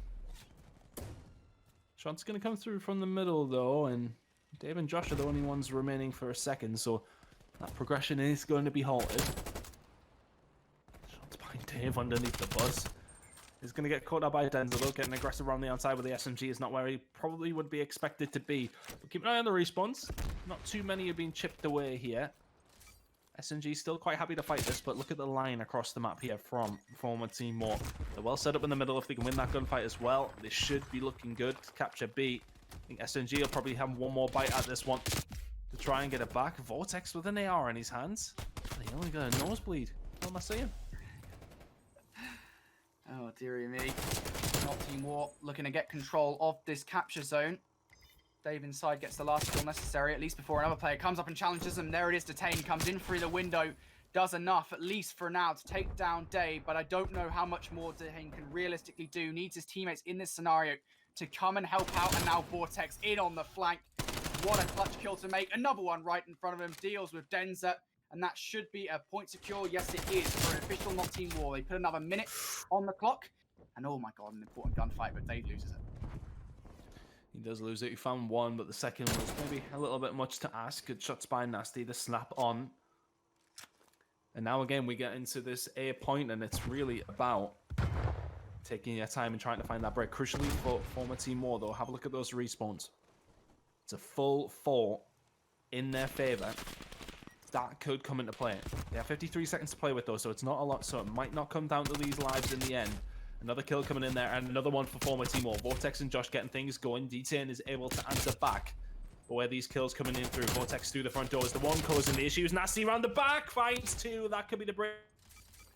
Shot's going to come through from the middle, though, and Dave and Josh are the only ones remaining for a second, so that progression is going to be halted. Shots by Dave underneath the bus. He's going to get caught up by Denza, though, getting aggressive around the outside with the SMG is not where he probably would be expected to be. But keep an eye on the respawns. Not too many have been chipped away here. SMG still quite happy to fight this, but look at the line across the map here from former Team War. They're well set up in the middle. If they can win that gunfight as well, they should be looking good to capture B. I think SNG will probably have one more bite at this one to try and get it back. Vortex with an AR in his hands. He only got a nosebleed. What am I saying? Oh, dearie me. Not Team War looking to get control of this capture zone. Dave inside gets the last kill necessary, at least before another player comes up and challenges him. There it is, Detain comes in through the window. Does enough, at least for now, to take down Dave, but I don't know how much more Detain can realistically do. Needs his teammates in this scenario to come and help out, and now Vortex in on the flank. What a clutch kill to make. Another one right in front of him, deals with Denza, and that should be a point secure. Yes, it is for an official Not Team War. They put another minute on the clock, and oh my god, an important gunfight, but Dave loses it. He does lose it. He found one, but the second was maybe a little bit much to ask. Good shots by Nastie, the snap on. And now again, we get into this A point, and it's really about taking your time and trying to find that break. Crucially for former Team War, though, have a look at those respawns. It's a full 4 in their favor. That could come into play. They have 53 seconds to play with, though, so it's not a lot, so it might not come down to these lives in the end. Another kill coming in there, and another one for former Team War. Vortex and Josh getting things going. Detain is able to answer back. But where these kills coming in through, Vortex through the front door is the one causing the issues. Nastie around the back, finds 2. That could be the break.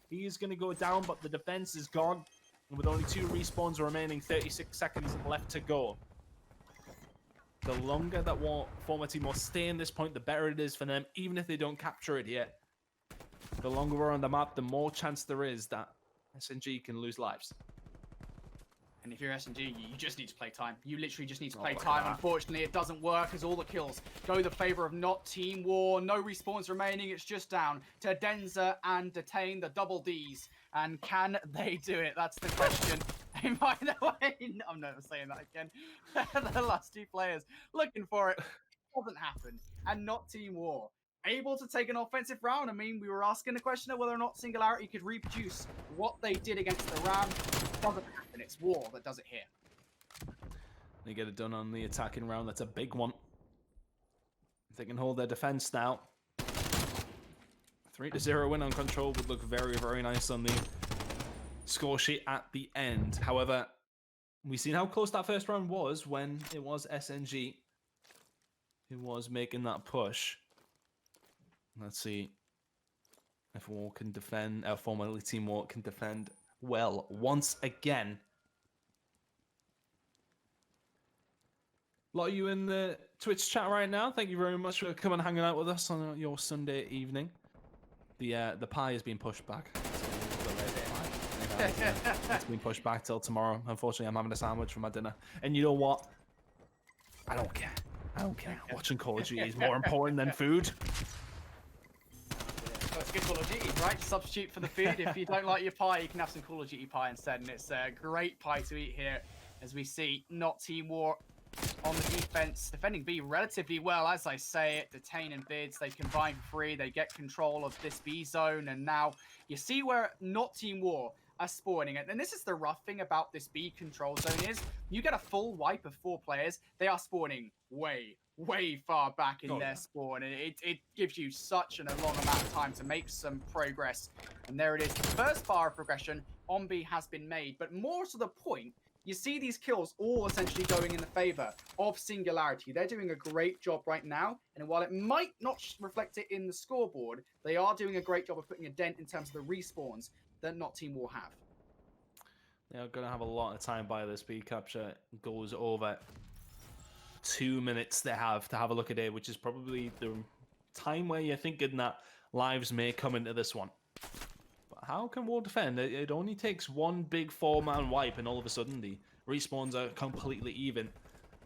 He is going to go down, but the defense is gone. And with only 2 respawns remaining, 36 seconds left to go. The longer that former Team War stay in this point, the better it is for them, even if they don't capture it yet. The longer we're on the map, the more chance there is that SNG can lose lives. And if you're SNG, you just need to play time. You literally just need to play time. Unfortunately, it doesn't work as all the kills go the favor of Not Team War. No respawns remaining. It's just down to Denza and Detain, the double Ds. And can they do it? That's the question. By the way, I'm never saying that again. The last 2 players looking for it. It doesn't happen. And Not Team War able to take an offensive round. I mean, we were asking the question of whether or not Singularity could reproduce what they did against the Ram. It doesn't happen. It's War that does it here. They get it done on the attacking round. That's a big one. If they can hold their defense now. 3-0 win on control would look very, very nice on the score sheet at the end. However, we've seen how close that first round was when it was SNG who was making that push. Let's see if War can defend, formerly Team War can defend well once again. A lot of you in the Twitch chat right now. Thank you very much for coming and hanging out with us on your Sunday evening. The pie is being pushed back. It's been pushed back till tomorrow. Unfortunately, I'm having a sandwich for my dinner. And you know what? I don't care. I don't care. Watching Call of Duty is more important than food. Good Call of Duty, right? Substitute for the food. If you don't like your pie, you can have some Call of Duty pie instead, and it's a great pie to eat here. As we see, not Team War on the defense, defending B relatively well, as I say it. Detain and Bidz, they combine for free, they get control of this B zone, and now you see where not Team War are spawning it. And this is the rough thing about this B control zone is you get a full wipe of 4 players, they are spawning way far back in their spawn, and it gives you such a long amount of time to make some progress. And there it is, the first bar of progression on B has been made, but more to the point, you see these kills all essentially going in the favor of Singularity. They're doing a great job right now, and while it might not reflect it in the scoreboard, they are doing a great job of putting a dent in terms of the respawns that not Team War have. They're going to have a lot of time by this B capture. It goes over 2 minutes they have to have a look at it, which is probably the time where you're thinking that lives may come into this one. How can War defend? It only takes one big 4-man wipe and all of a sudden the respawns are completely even.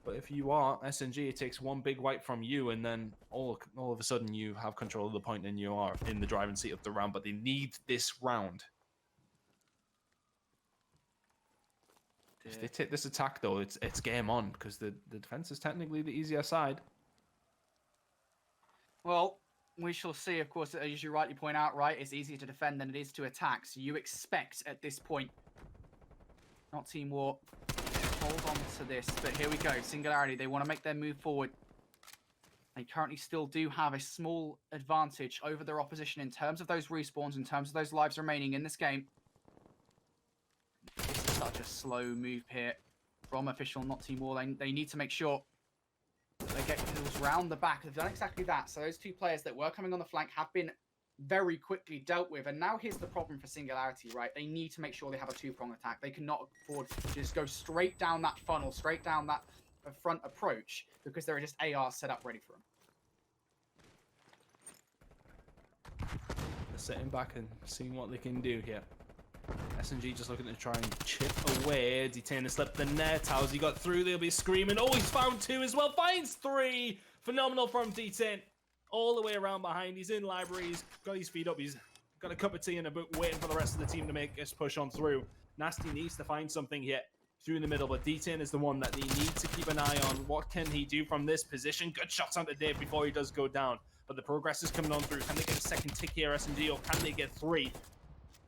But if you are SNG, it takes one big wipe from you and then all of a sudden you have control of the point and you are in the driving seat of the round. But they need this round. If they take this attack though, it's game on because the defense is technically the easier side. Well, we shall see, of course, as you rightly point out, right? It's easier to defend than it is to attack. So you expect at this point, not Team War, hold on to this. But here we go. Singularity, they want to make their move forward. They currently still do have a small advantage over their opposition in terms of those respawns, in terms of those lives remaining in this game. This is such a slow move here from official, not Team War. They need to make sure they get kills round the back. They've done exactly that. So those 2 players that were coming on the flank have been very quickly dealt with. And now here's the problem for Singularity, right? They need to make sure they have a 2-prong attack. They cannot afford to just go straight down that funnel, straight down that front approach, because there are just ARs set up ready for them. They're sitting back and seeing what they can do here. SNG just looking to try and chip away. Detain has slipped the net. How's he got through? They'll be screaming. Oh, he's found 2 as well. Finds 3. Phenomenal from Detain. All the way around behind. He's in library. He's got his feet up. He's got a cup of tea and a book waiting for the rest of the team to make this push on through. Nastie needs to find something here through the middle, but Detain is the one that they need to keep an eye on. What can he do from this position? Good shots on the Dave before he does go down. But the progress is coming on through. Can they get a second tick here, SNG, or can they get 3?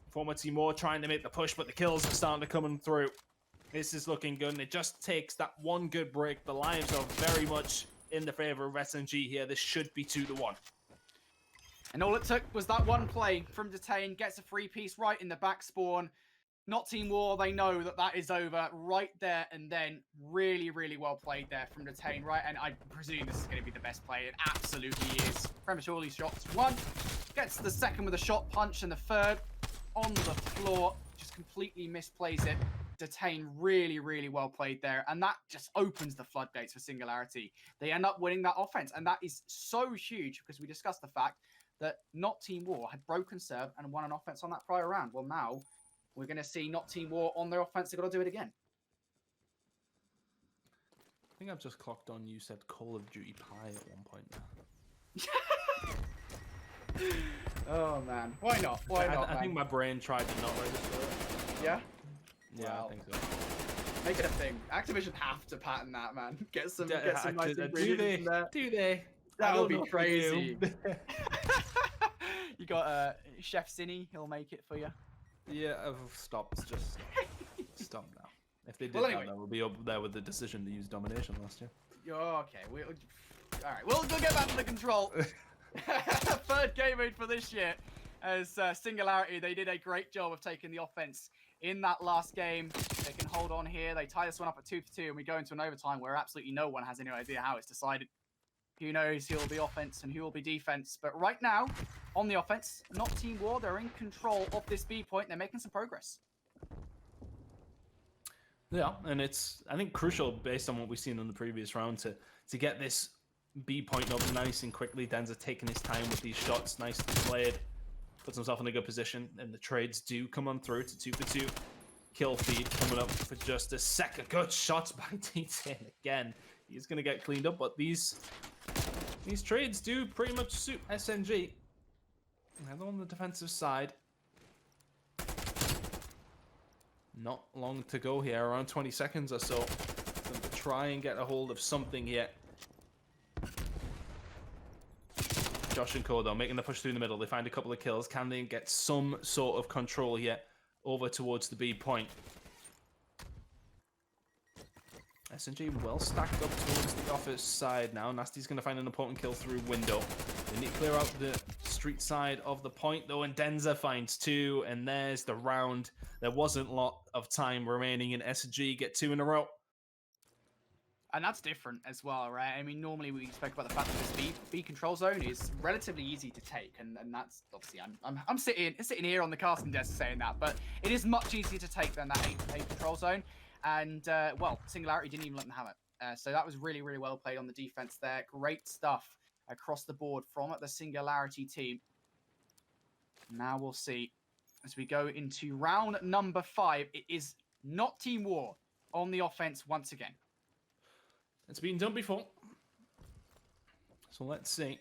Former Team War trying to make the push, but the kills are starting to come through. This is looking good, and it just takes that one good break. The lives are very much in the favor of SNG here. This should be 2-1. And all it took was that one play from Detain. Gets a free piece right in the back spawn. Not Team War, they know that that is over right there and then. Really, really well played there from Detain, right? And I presume this is going to be the best play. It absolutely is. Prematurely shots 1. Gets the second with a shot punch, and the third on the floor, just completely misplays it. Detain really, really well played there. And that just opens the floodgates for Singularity. They end up winning that offense. And that is so huge because we discussed the fact that not Team War had broken serve and won an offense on that prior round. Well, now we're going to see not Team War on their offense. They've got to do it again. I think I've just clocked on you said Call of Duty Pie at one point now. Oh man, why not? Why not? I think my brain tried to not register it. Yeah? Yeah, Wow. I think so. Make it a thing. Activision have to patent that, man. Get some nice ingredients in there. Do they? That would be crazy. You got Chef Zinni, he'll make it for you. Yeah, I've stopped. Just stop now. If they did Well, anyway. that would be up there with the decision to use domination last year. Okay, all right, we'll get back to the control. Third game mode for this year. As Singularity, they did a great job of taking the offense in that last game. They can hold on here. They tie this one up at 2-2, and we go into an overtime where absolutely no one has any idea how it's decided. Who knows who will be offense and who will be defense. But right now, on the offense, not Team War. They're in control of this B point. They're making some progress. Yeah, and it's, I think, crucial based on what we've seen in the previous round to get this B point up nice and quickly. Denza taking his time with these shots, nicely played. Puts himself in a good position, and the trades do come on through to 2-for-2. Kill feed coming up for just a second. Good shots by Detain again. He's going to get cleaned up, but these trades do pretty much suit SNG. Another on the defensive side. Not long to go here, around 20 seconds or so. For them to try and get a hold of something here. Joshh and Co, though, making the push through the middle. They find a couple of kills. Can they get some sort of control here over towards the B point? SNG well stacked up towards the office side now. Nastie's going to find an important kill through window. They need to clear out the street side of the point, though, and Denza finds 2, and there's the round. There wasn't a lot of time remaining, and SNG get 2 in a row. And that's different as well, right? I mean, normally we spoke about the fact that this B control zone is relatively easy to take, and that's obviously I'm sitting here on the casting desk saying that, but it is much easier to take than that A control zone. And well, Singularity didn't even let them have it, so that was really, really well played on the defense there. Great stuff across the board from the Singularity team. Now we'll see as we go into round number 5. It is not Team War on the offense once again. It's been done before. So let's see.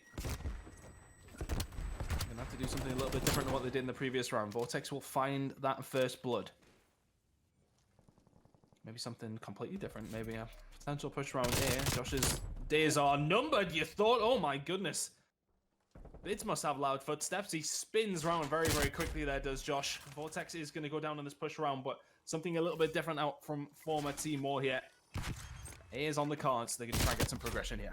They're going to have to do something a little bit different than what they did in the previous round. Vortex will find that first blood. Maybe something completely different. Maybe a potential push round here. Josh's days are numbered, you thought? Oh my goodness. Bidz must have loud footsteps. He spins around very, very quickly there, does Joshh. Vortex is going to go down on this push round, but something a little bit different out from former Team War here. He is on the cards. They're going to try and get some progression here.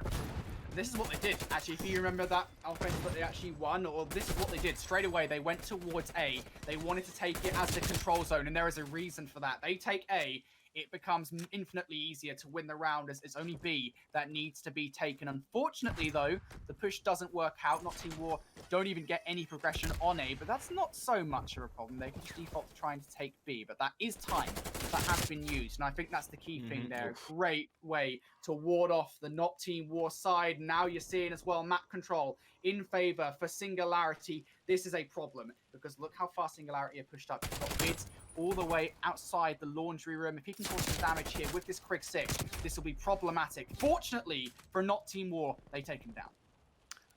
This is what they did. Actually, if you remember that offense that they actually won, or this is what they did. Straight away, they went towards A. They wanted to take it as the control zone, and there is a reason for that. They take A, it becomes infinitely easier to win the round, as it's only B that needs to be taken. Unfortunately, though, the push doesn't work out. Not Team War don't even get any progression on A, but that's not so much of a problem. They can just default to trying to take B, but that is time that has been used, and I think that's the key thing there. Great way to ward off the not Team War side. Now you're seeing as well map control in favor for Singularity. This is a problem because look how far Singularity are pushed up. You've got Bidz all the way outside the laundry room. If he can cause some damage here with this Crig 6, this will be problematic. Fortunately for not Team War, they take him down.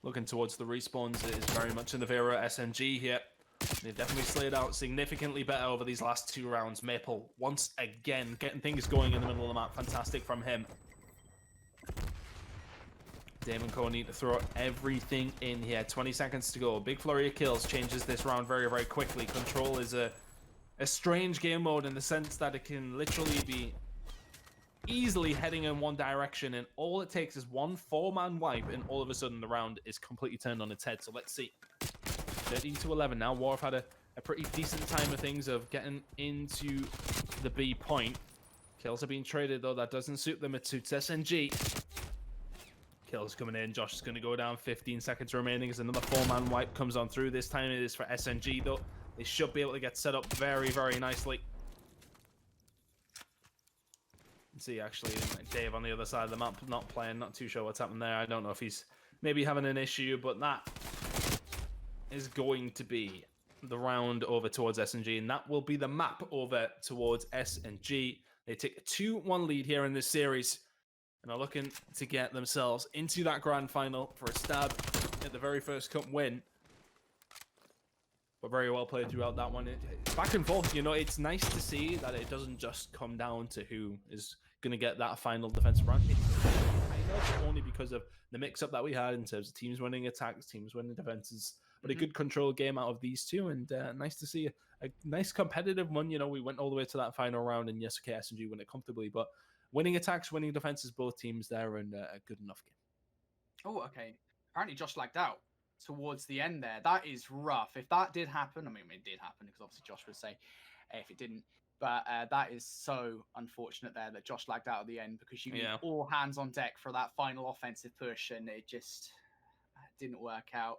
Looking towards the respawns, it is very much in the favor of SNG here. They've definitely slayed out significantly better over these last 2 rounds. Maple, once again, getting things going in the middle of the map. Fantastic from him. Dave and Co need to throw everything in here. 20 seconds to go. Big flurry of kills changes this round very, very quickly. Control is a strange game mode in the sense that it can literally be easily heading in one direction, and all it takes is one 4-man wipe, and all of a sudden the round is completely turned on its head. So let's see. 13-11 now. War have had a pretty decent time of things of getting into the B point. Kills are being traded, though. That doesn't suit them. It suits SNG. Kills coming in. Joshh is going to go down. 15 seconds remaining as another 4-man wipe comes on through. This time it is for SNG, though. They should be able to get set up very, very nicely. See, actually, Dave on the other side of the map not playing. Not too sure what's happened there. I don't know if he's maybe having an issue, but that is going to be the round over towards SNG, and that will be the map over towards SNG. They take a 2-1 lead here in this series and are looking to get themselves into that grand final for a stab at the very first cup win. But very well played throughout that one. It's back and forth, you know. It's nice to see that it doesn't just come down to who is going to get that final defensive round. I know only because of the mix-up that we had in terms of teams winning attacks, teams winning defenses, but a good control game out of these two, and nice to see a nice competitive one. You know, we went all the way to that final round, and yes, okay, SNG win it comfortably, but winning attacks, winning defenses, both teams there, and a good enough game. Oh, okay. Apparently Joshh lagged out towards the end there. That is rough. If that did happen, I mean, it did happen because obviously Joshh would say if it didn't. But that is so unfortunate there that Joshh lagged out at the end because you need all hands on deck for that final offensive push, and it just didn't work out.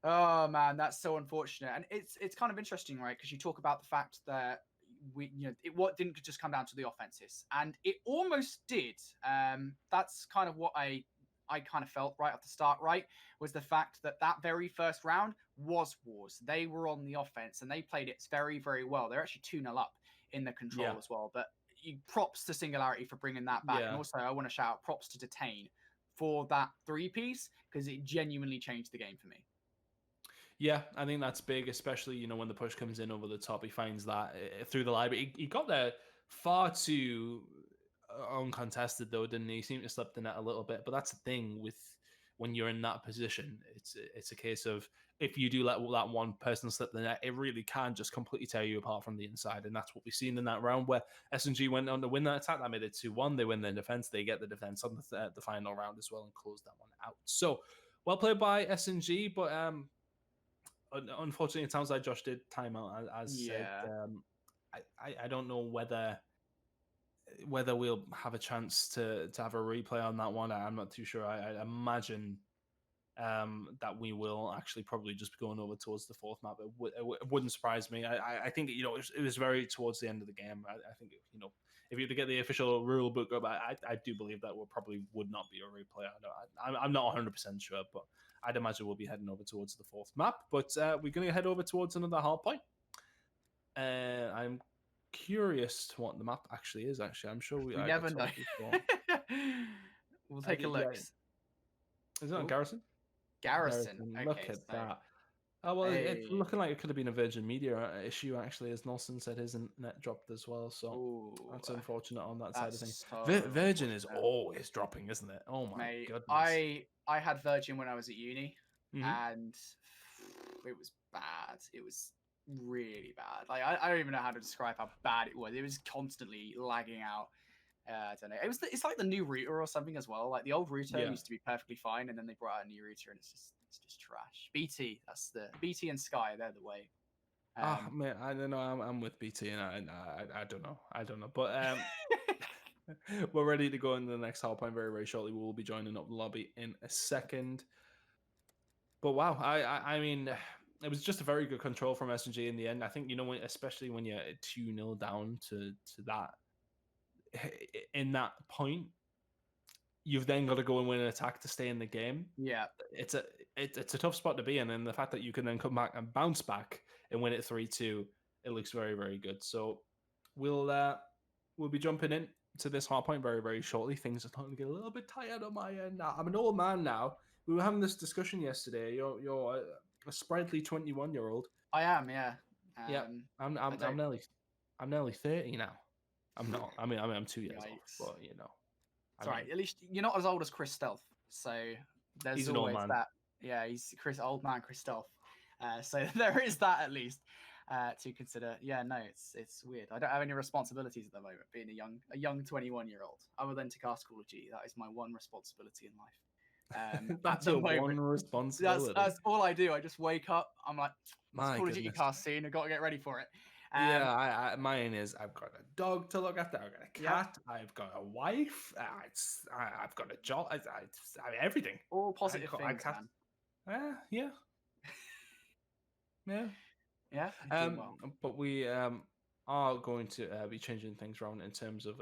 Oh man, that's so unfortunate. And it's kind of interesting, right? Because you talk about the fact that it didn't just come down to the offenses, and it almost did. That's kind of what I kind of felt right at the start, right, was the fact that very first round was Wars. They were on the offense, and they played it very, very well. They're actually 2-0 up in the control as well. But props to Singularity for bringing that back. And also, I want to shout out props to Detain for that 3-piece, because it genuinely changed the game for me. Yeah, I think that's big, especially, when the push comes in over the top. He finds that through the library. He got there far too uncontested, though, didn't he? He seemed to slip the net a little bit. But that's the thing with when you're in that position. It's a case of if you do let that one person slip the net, it really can just completely tear you apart from the inside. And that's what we've seen in that round where SNG went on to win that attack. That made it 2-1. They win their defense. They get the defense on the final round as well and close that one out. So well played by SNG, but unfortunately, it sounds like Joshh did timeout as said. I don't know whether we'll have a chance to have a replay on that one. I'm not too sure. I imagine that we will actually probably just be going over towards the fourth map. It wouldn't surprise me. I think it was very towards the end of the game. I think if you were to get the official rule book up, I do believe that probably would not be a replay. I'm not 100% sure, but I'd imagine we'll be heading over towards the fourth map. But we're going to head over towards another hard point. I'm curious to what the map actually is. I'm sure we never know. We'll take a look. Is it on Garrison? Garrison. Okay, look at that. Oh, well, it's looking like it could have been a Virgin Media issue, actually, as Nelson said his net dropped as well. So that's unfortunate on that side of things. Virgin is always dropping, isn't it? Oh, my goodness. I had Virgin when I was at uni, and it was bad. It was really bad. Like I don't even know how to describe how bad it was. It was constantly lagging out. I don't know. It's like the new router or something as well. Like the old router used to be perfectly fine, and then they brought out a new router, and it's just trash. BT, that's the BT and Sky. They're the way. Man, I don't know. I'm with BT, and I don't know. But we're ready to go into the next hard point very, very shortly. We will be joining up the lobby in a second. But wow, I mean, it was just a very good control from SNG in the end. I think especially when you're 2-0 down to that. In that point, you've then got to go and win an attack to stay in the game. Yeah, it's a tough spot to be in, and the fact that you can then come back and bounce back and win it 3-2, it looks very, very good. So we'll be jumping in to this hard point very, very shortly. Things are starting to get a little bit tired on my end now. I'm an old man now. We were having this discussion yesterday. You're a sprightly 21-year-old. I am, yeah. I'm nearly 30 now. I'm not. I mean, I'm 2 years off, but It's all right. At least you're not as old as Chris Stealth, so there's always that. Yeah, he's old man Chris Stealth. So there is that at least to consider. Yeah, no, it's weird. I don't have any responsibilities at the moment, being a young 21-year-old. Other than to cast Call of Duty, that is my one responsibility in life. That's your one responsibility. That's all I do. I just wake up. I'm like, Call of Duty cast soon. I've got to get ready for it. Mine is I've got a dog to look after. I've got a cat. I've got a wife. I've got a job. I everything. All positive things, man. Yeah. But we are going to be changing things around in terms of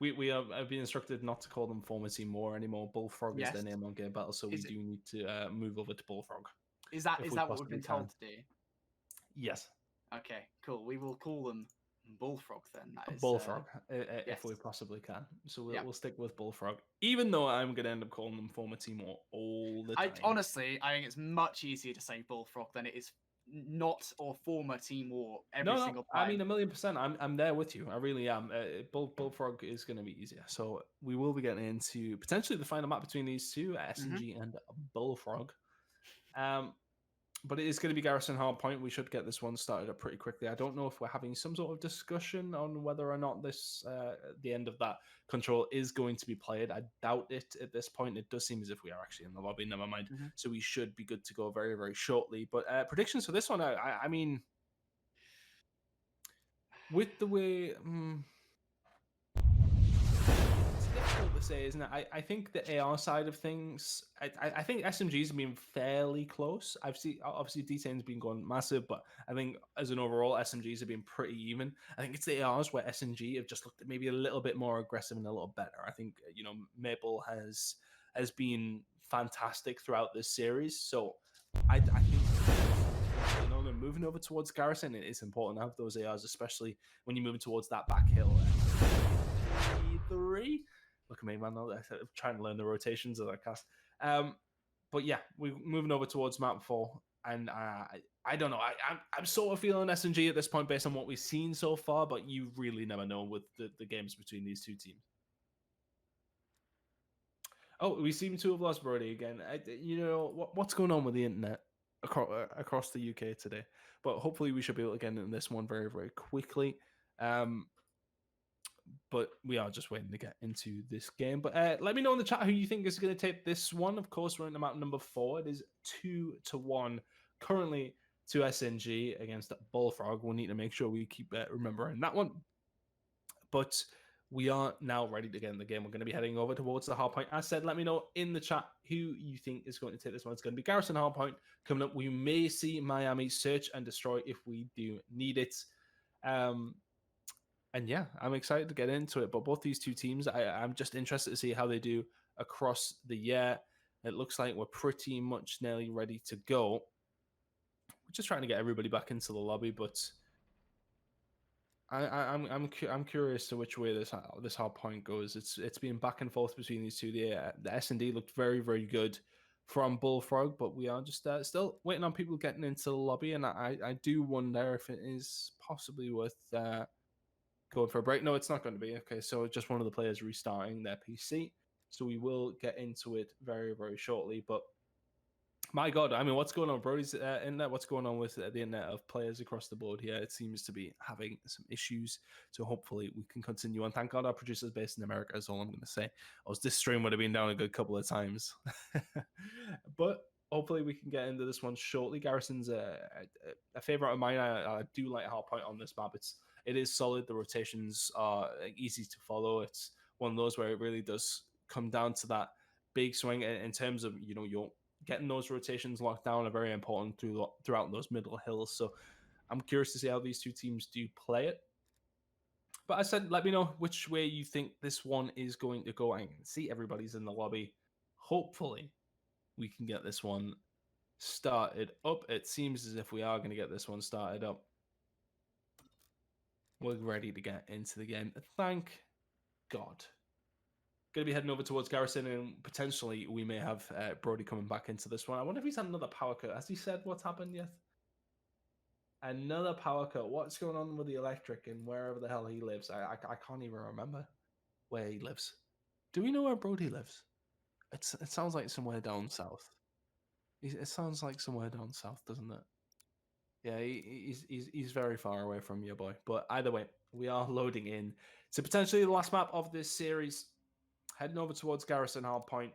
we have been instructed not to call them former team more anymore. Bullfrog is their name on Game Battle, so we do need to move over to Bullfrog. Is that what we've been told to do? Yes. Okay, cool. We will call them Bullfrog then. That is, Bullfrog, if we possibly can. So we'll stick with Bullfrog, even though I'm going to end up calling them former team all the time. Honestly, I think it's much easier to say Bullfrog than it is not or former Team War every single time. I mean, 1,000,000%. I'm there with you. I really am. Bullfrog is going to be easier. So we will be getting into potentially the final map between these two, SNG and Bullfrog. But it is going to be Garrison Hardpoint. We should get this one started up pretty quickly. I don't know if we're having some sort of discussion on whether or not this the end of that control is going to be played. I doubt it at this point. It does seem as if we are actually in the lobby. Never mind. So we should be good to go very, very shortly. But predictions for this one, I mean, with the way... difficult to say, isn't it? I think the AR side of things, I think SMG's been fairly close. I've seen obviously Detain's been going massive, but I think as an overall SMGs have been pretty even. I think it's the ARs where SMG have just looked maybe a little bit more aggressive and a little better. I think Maple has been fantastic throughout this series, so I think moving over towards Garrison, it is important to have those ARs, especially when you're moving towards that back hill. 3. Look at me, man. I'm trying to learn the rotations of that cast. But yeah, we're moving over towards map 4. And I don't know. I'm sort of feeling SNG at this point based on what we've seen so far, but you really never know with the games between these two teams. Oh, we seem to have lost Brodie again. What's going on with the internet across the UK today? But hopefully we should be able to get into this one very, very quickly. But we are just waiting to get into this game. But let me know in the chat who you think is going to take this one. Of course, we're in the map number 4. It is 2-1 currently to SNG against Bullfrog. We'll need to make sure we keep remembering that one. But we are now ready to get in the game. We're going to be heading over towards the hard point. As said, let me know in the chat who you think is going to take this one. It's going to be Garrison hard point coming up. We may see Miami search and destroy if we do need it. And yeah, I'm excited to get into it. But both these two teams, I'm just interested to see how they do across the year. It looks like we're pretty much nearly ready to go. We're just trying to get everybody back into the lobby, but I'm curious to which way this hard point goes. It's been back and forth between these two. The S&D looked very, very good from Bullfrog, but we are just still waiting on people getting into the lobby, and I do wonder if it is possibly worth going for a break. No, it's not going to be. Okay, so just one of the players restarting their PC. So we will get into it very, very shortly. But my God, I mean, what's going on, Brodie's internet? What's going on with the internet of players across the board here? It seems to be having some issues. So hopefully we can continue on. Thank God our producer's based in America is all I'm going to say. This stream would have been down a good couple of times. But hopefully we can get into this one shortly. Garrison's a favorite of mine. I do like hard point on this map. It is solid. The rotations are easy to follow. It's one of those where it really does come down to that big swing in terms of, you're getting those rotations locked down are very important throughout those middle hills. So I'm curious to see how these two teams do play it. But I said, let me know which way you think this one is going to go. I can see everybody's in the lobby. Hopefully we can get this one started up. It seems as if we are going to get this one started up. We're ready to get into the game. Thank God. Going to be heading over towards Garrison, and potentially we may have Brodie coming back into this one. I wonder if he's had another power cut. Has he said what's happened yet? Another power cut. What's going on with the electric and wherever the hell he lives? I can't even remember where he lives. Do we know where Brodie lives? It sounds like somewhere down south. It sounds like somewhere down south, doesn't it? Yeah, he's very far away from you, boy. But either way, we are loading in to potentially the last map of this series. Heading over towards Garrison Hardpoint.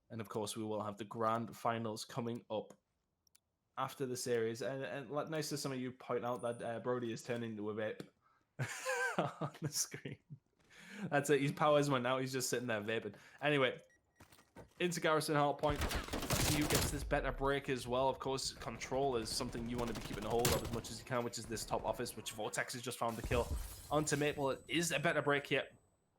And of course, we will have the grand finals coming up after the series. And nice to some of you point out that Brodie is turning into a vape on the screen. That's it. His powers went out. He's just sitting there vaping. Anyway, into Garrison Hardpoint. You gets this better break as well. Of course, control is something you want to be keeping a hold of as much as you can, which is this top office, which Vortex has just found the kill onto Maple. It is a better break here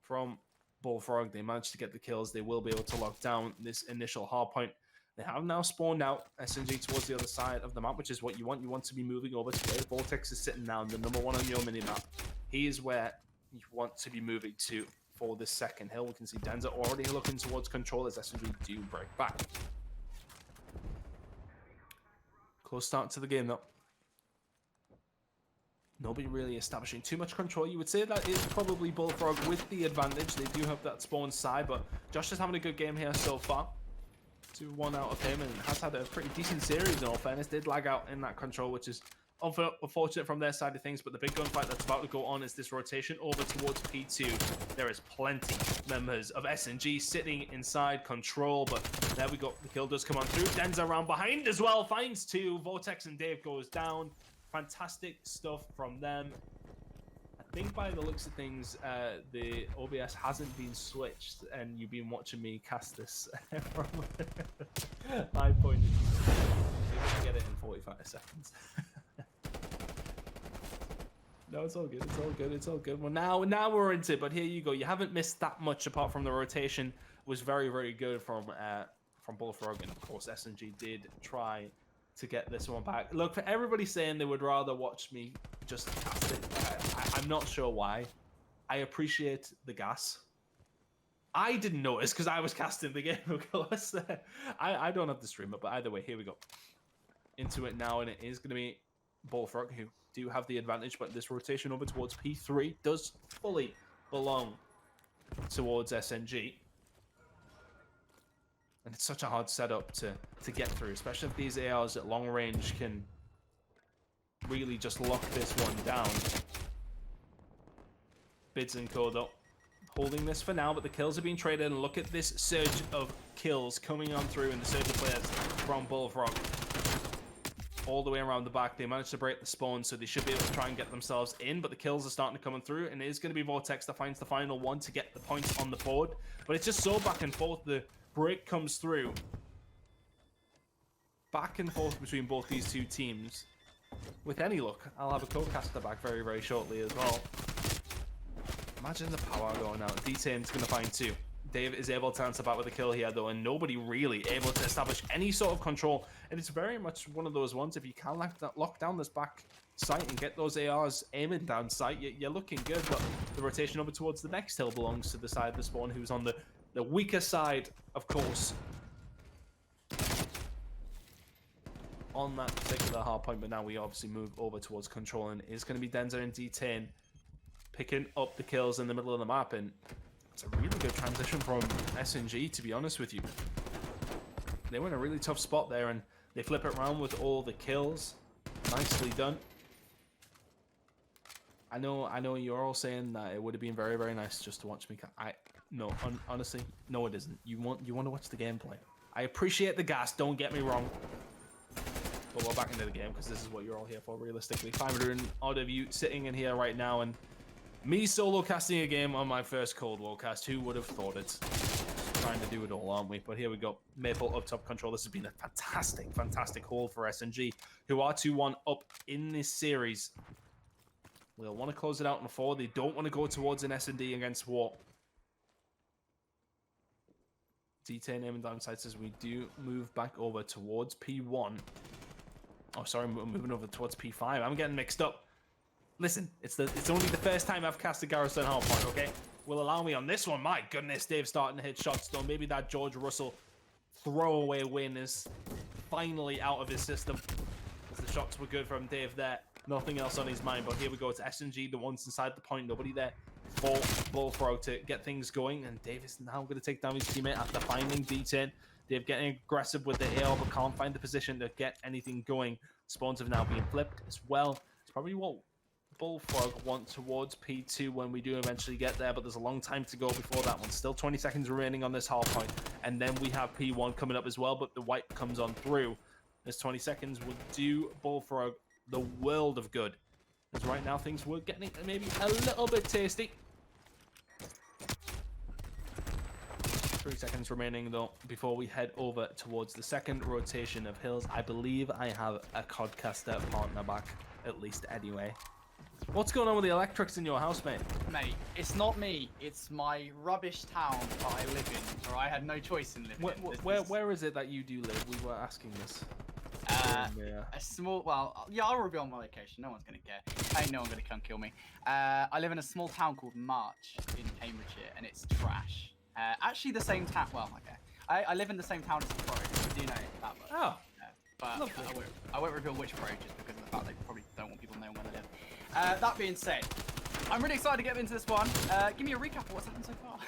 from Bullfrog. They managed to get the kills. They will be able to lock down this initial hard point. They have now spawned out SNG towards the other side of the map, which is what you want. You want to be moving over to where Vortex is sitting down, the number 1 on your minimap. He is where you want to be moving to for this second hill. We can see Denza already looking towards control as SNG do break back. Close start to the game, though. Nobody really establishing too much control. You would say that is probably Bullfrog with the advantage. They do have that spawn side, but Joshh is having a good game here so far. 2-1 out of him and has had a pretty decent series in all fairness. Did lag out in that control, which is unfortunate from their side of things, but the big gunfight that's about to go on is this rotation over towards P2. There is plenty members of SNG sitting inside control, but there we go. The kill does come on through. Denza around behind as well, finds 2. Vortex and Dave goes down. Fantastic stuff from them. I think by the looks of things, the OBS hasn't been switched, and you've been watching me cast this from my point of view. Maybe we get it in 45 seconds. No, it's all good. It's all good. It's all good. Well, now we're into it. But here you go. You haven't missed that much apart from the rotation was very, very good from Bullfrog, and of course SNG did try to get this one back. Look, for everybody saying they would rather watch me just cast it, I'm not sure why. I appreciate the gas. I didn't notice because I was casting the game, of course. I don't have the streamer, but either way, here we go. into it now, and it is going to be Bullfrog who do have the advantage, but this rotation over towards P3 does fully belong towards SNG. And it's such a hard setup to get through, especially if these ARs at long range can really just lock this one down. Bidz and COD up, holding this for now, but the kills are being traded, and look at this surge of kills coming on through in the surge of players from Bullfrog. All the way around the back, they managed to break the spawn, so they should be able to try and get themselves in, but the kills are starting to come through, and it is going to be Vortex that finds the final one to get the points on the board. But it's just so back and forth. The break comes through. Back and forth between both these two teams. With any luck, I'll have a co-caster back very, very shortly as well. Imagine the power going out. Detain's going to find two. Dave is able to answer back with a kill here, though, and nobody really able to establish any sort of control. And it's very much one of those ones, if you can lock down this back site and get those ARs aiming down site, you're looking good. But the rotation over towards the next hill belongs to the side of the spawn, who's on the weaker side, of course, on that particular hard point. But now we obviously move over towards control, and it's going to be Denza and Detain picking up the kills in the middle of the map, and it's a really good transition from SNG, to be honest with you. They were in a really tough spot there, and they flip it around with all the kills. Nicely done. I know you're all saying that it would have been very, very nice just to watch me. No, honestly, no, it isn't. You want to watch the gameplay. I appreciate the gas, don't get me wrong. But we're back into the game because this is what you're all here for, realistically. 500 odd of you sitting in here right now, and me solo casting a game on my first Cold War cast. Who would have thought it? Trying to do it all, aren't we? But here we go. Maple up top control. This has been a fantastic, fantastic haul for SNG, who are 2-1 up in this series. They'll want to close it out in 4. They don't want to go towards an S&D against War. Detain aiming down sights as we do move back over towards P1. Oh, sorry, we're moving over towards P5. I'm getting mixed up. Listen, it's only the first time I've cast a Garrison hardpoint, okay? Will allow me on this one. My goodness, Dave's starting to hit shots, though. Maybe that George Russell throwaway win is finally out of his system. Because the shots were good from Dave there. Nothing else on his mind, but here we go. It's SNG, the ones inside the point. Nobody there for Bullfrog to get things going. And Dave is now going to take down his teammate after finding Detain. Dave getting aggressive with the AR, but can't find the position to get anything going. Spawns have now been flipped as well. It's probably what Bullfrog want towards P2 when we do eventually get there, but there's a long time to go before that one. Still 20 seconds remaining on this hard point, and then we have P1 coming up as well, but the wipe comes on through. This 20 seconds will do Bullfrog the world of good, because right now things were getting maybe a little bit tasty. 3 seconds remaining though before we head over towards the second rotation of hills. I believe I have a Codcaster partner back, at least anyway. What's going on with the electrics in your house, mate? Mate, it's not me. It's my rubbish town that I live in, or I had no choice in living in. Where is it that you do live? We were asking this. A small, well, yeah, I'll reveal my location. No one's going to care. Ain't no one going to come kill me. I live in a small town called March in Cambridgeshire, and it's trash. Actually, the same town. Well, okay. I live in the same town as the pro. Do you know that much? Oh. But I won't reveal which pro just because of the fact they probably don't want people knowing where they live. That being said, I'm really excited to get into this one. Give me a recap of what's happened so far.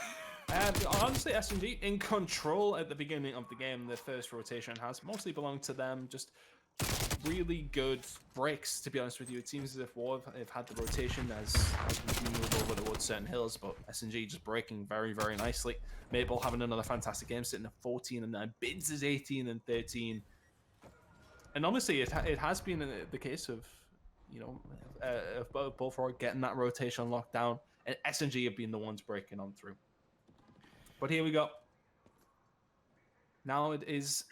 Honestly, SNG in control at the beginning of the game. The first rotation has mostly belonged to them. Just really good breaks, to be honest with you. It seems as if War have had the rotation as we move over towards certain hills, but SNG just breaking very, very nicely. Maple having another fantastic game, sitting at 14 and 9. Bidz is 18 and 13. And honestly, it has been the case of, you know, of Bullfrog getting that rotation locked down, and SNG have been the ones breaking on through. But here we go. Now it is,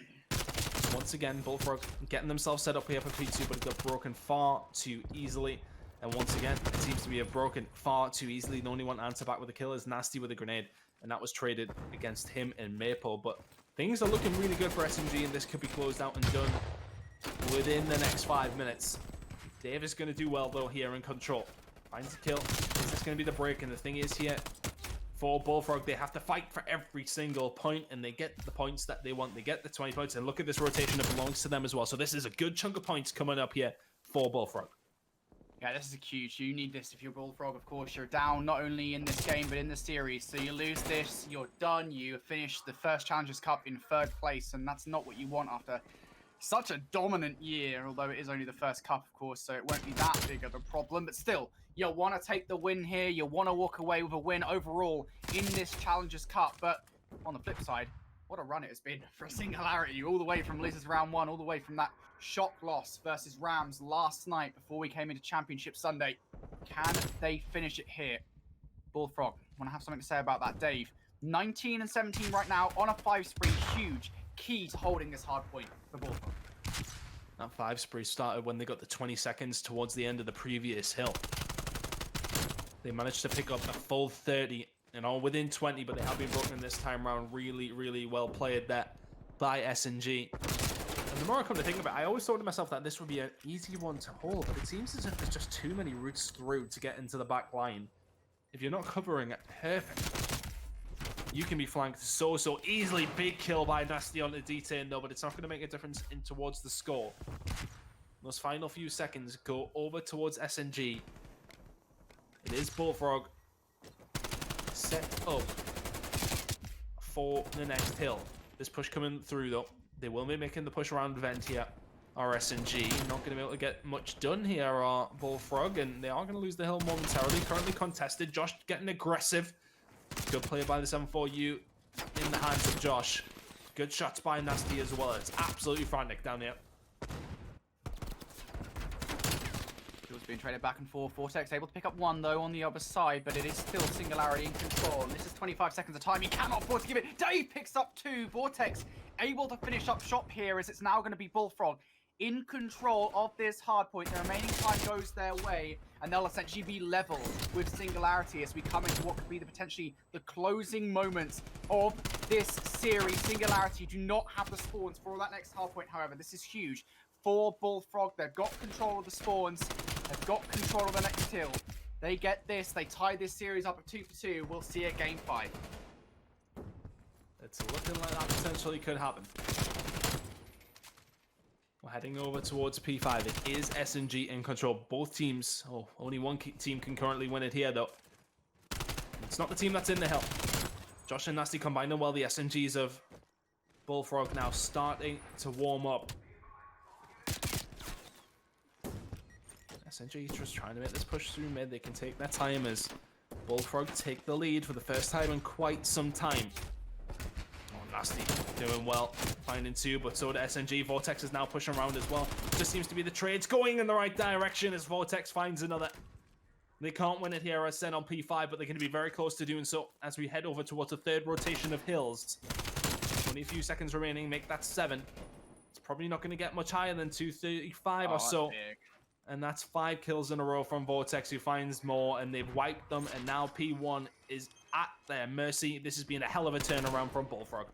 once again, Bullfrog getting themselves set up here for P2, but it got broken far too easily. And once again, it seems to be broken far too easily. The only one to answer back with a kill is Nastie with a grenade, and that was traded against him and Maple. But things are looking really good for SNG, and this could be closed out and done within the next 5 minutes. Dave is going to do well, though, here in control. Finds a kill. This is going to be the break, and the thing is here, For Bullfrog, they have to fight for every single point, and they get the points that they want. They get the 20 points, and look at this rotation that belongs to them as well. So this is a good chunk of points coming up here for Bullfrog. Yeah, this is huge. You need this if you're Bullfrog, of course. You're down not only in this game, but in the series. So you lose this, you're done. You finish the first Challengers Cup in 3rd place, and that's not what you want after such a dominant year, although it is only the first cup, of course, so it won't be that big of a problem. But still, you want to take the win here. You want to walk away with a win overall in this Challengers Cup. But on the flip side, what a run it has been for Singularity, all the way from losers round 1, all the way from that shock loss versus Rams last night before we came into Championship Sunday. Can they finish it here? Bullfrog, want to have something to say about that, Dave? 19 and 17 right now on a 5 spree, huge key to holding this hard point for Bullfrog. That 5 spree started when they got the 20 seconds towards the end of the previous hill. They managed to pick up a full 30 and all within 20, but they have been broken this time around. Really, really well played there by SNG. And the more I come to think of it, I always thought to myself that this would be an easy one to hold, but it seems as if there's just too many routes through to get into the back line. If you're not covering it perfect, you can be flanked so easily. Big kill by Nastie on the Detain though, but it's not going to make a difference in towards the score. Those final few seconds go over towards SNG. It is Bullfrog set up for the next hill. This push coming through though. They will be making the push around vent here. Our SNG not going to be able to get much done here, are Bullfrog, and they are going to lose the hill momentarily. Currently contested. Joshh getting aggressive. Good play by the 7-4U in the hands of Joshh. Good shots by Nastie as well. It's absolutely frantic down here. Bill's being traded back and forth. Vortex able to pick up 1 though on the other side, but it is still Singularity in control. And this is 25 seconds of time. He cannot afford to give it. Dave picks up 2. Vortex able to finish up shop here, as it's now going to be Bullfrog in control of this hard point. The remaining time goes their way, and they'll essentially be level with Singularity as we come into what could be potentially the closing moments of this series. Singularity do not have the spawns for that next hard point, however. This is huge for Bullfrog. They've got control of the spawns. They've got control of the next hill. They get this. They tie this series up at 2 for 2. We'll see it game 5. It's looking like that potentially could happen. We're heading over towards P5. It is SNG in control. Both teams, only one team can currently win it here though. It's not the team that's in the hill. Joshh and Nastie combining well. The SNGs of Bullfrog now starting to warm up. SNG just trying to make this push through mid. They can take their time as Bullfrog take the lead for the first time in quite some time. Nastie doing well, finding 2, but so did SNG. Vortex is now pushing around as well. Just seems to be the trades going in the right direction as Vortex finds another. They can't win it here as sent on P5, but they're going to be very close to doing so as we head over towards a 3rd rotation of hills. Only a few seconds remaining, make that 7. It's probably not going to get much higher than 235 or so. Big. And that's 5 kills in a row from Vortex, who finds more, and they've wiped them, and now P1 is at their mercy. This has been a hell of a turnaround from Bullfrog.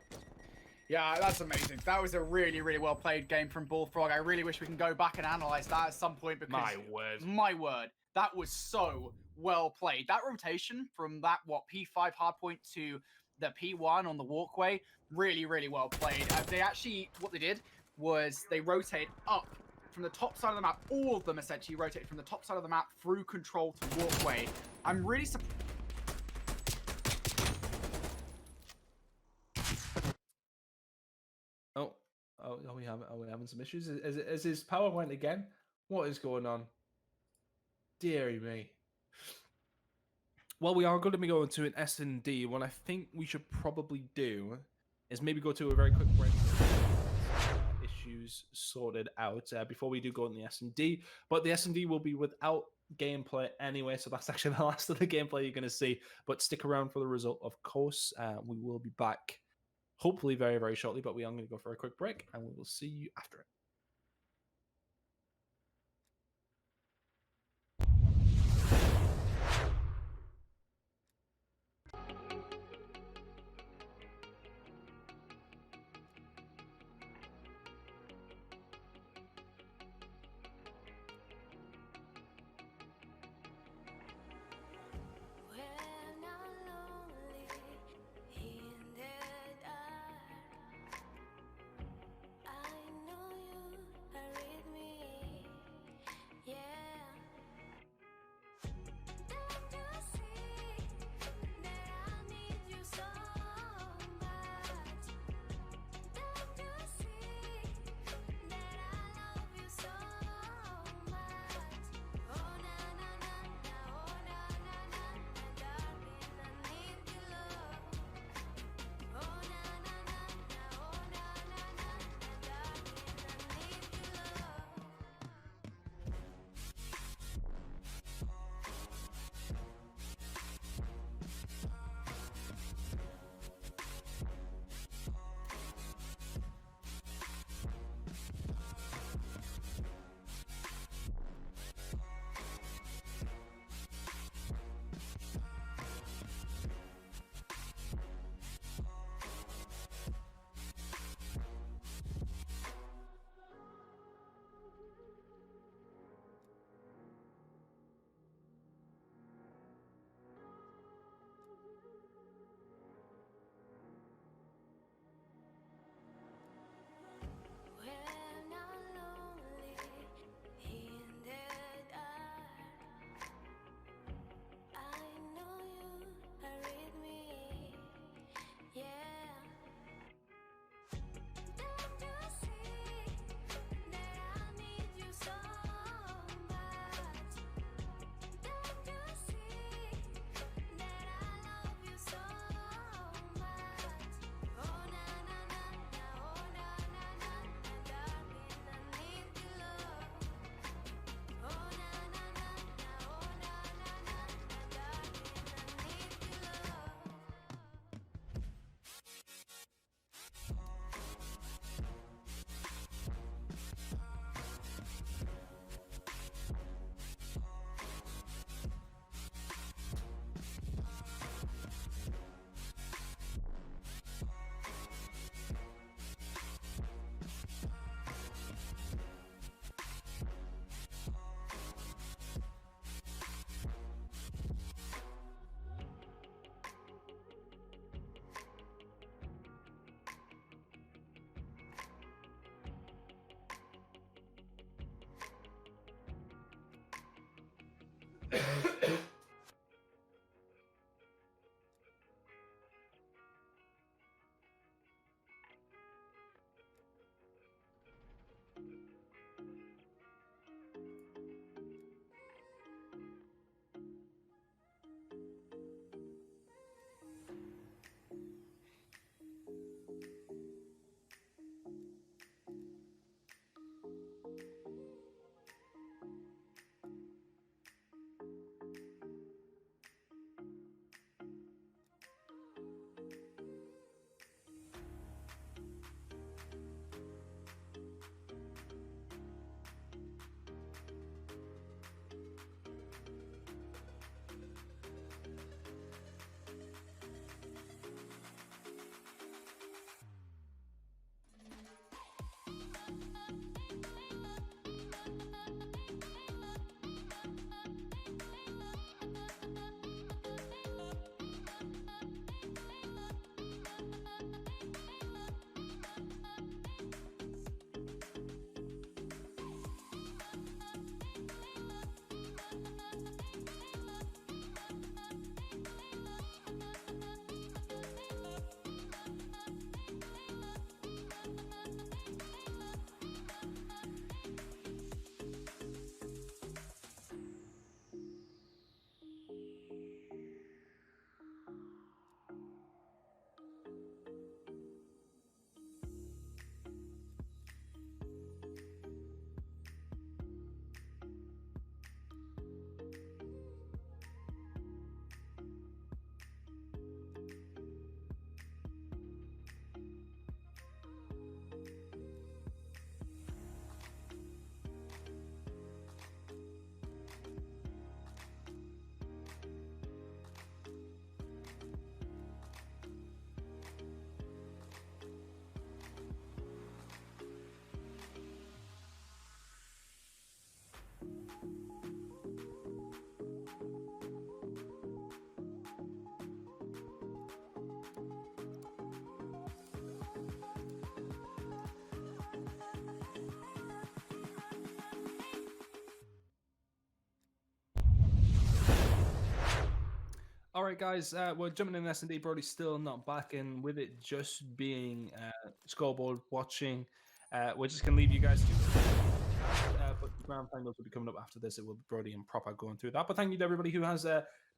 Yeah, that's amazing. That was a really, really well played game from Bullfrog. I really wish we can go back and analyze that at some point, because my word, that was so well played. That rotation from that P5 hardpoint to the P1 on the walkway, really, really well played. They actually, what they did was they rotate up from the top side of the map. All of them essentially rotate from the top side of the map through control to walkway. I'm really surprised. Are we having some issues? Is his power went again? What is going on? Deary me. Well, we are going to be going to an S&D. What I think we should probably do is maybe go to a very quick break. Issues sorted out before we do go in the S&D. But the S&D will be without gameplay anyway, so that's actually the last of the gameplay you're going to see. But stick around for the result, of course. We will be back hopefully very, very shortly, but we are going to go for a quick break, and we will see you after it. All right, guys, we're jumping in S&D. Brodie's still not back in with it, just being scoreboard watching. We're just going to leave you guys to but the grand finals will be coming up after this. It will be Brodie and Proper going through that. But thank you to everybody who has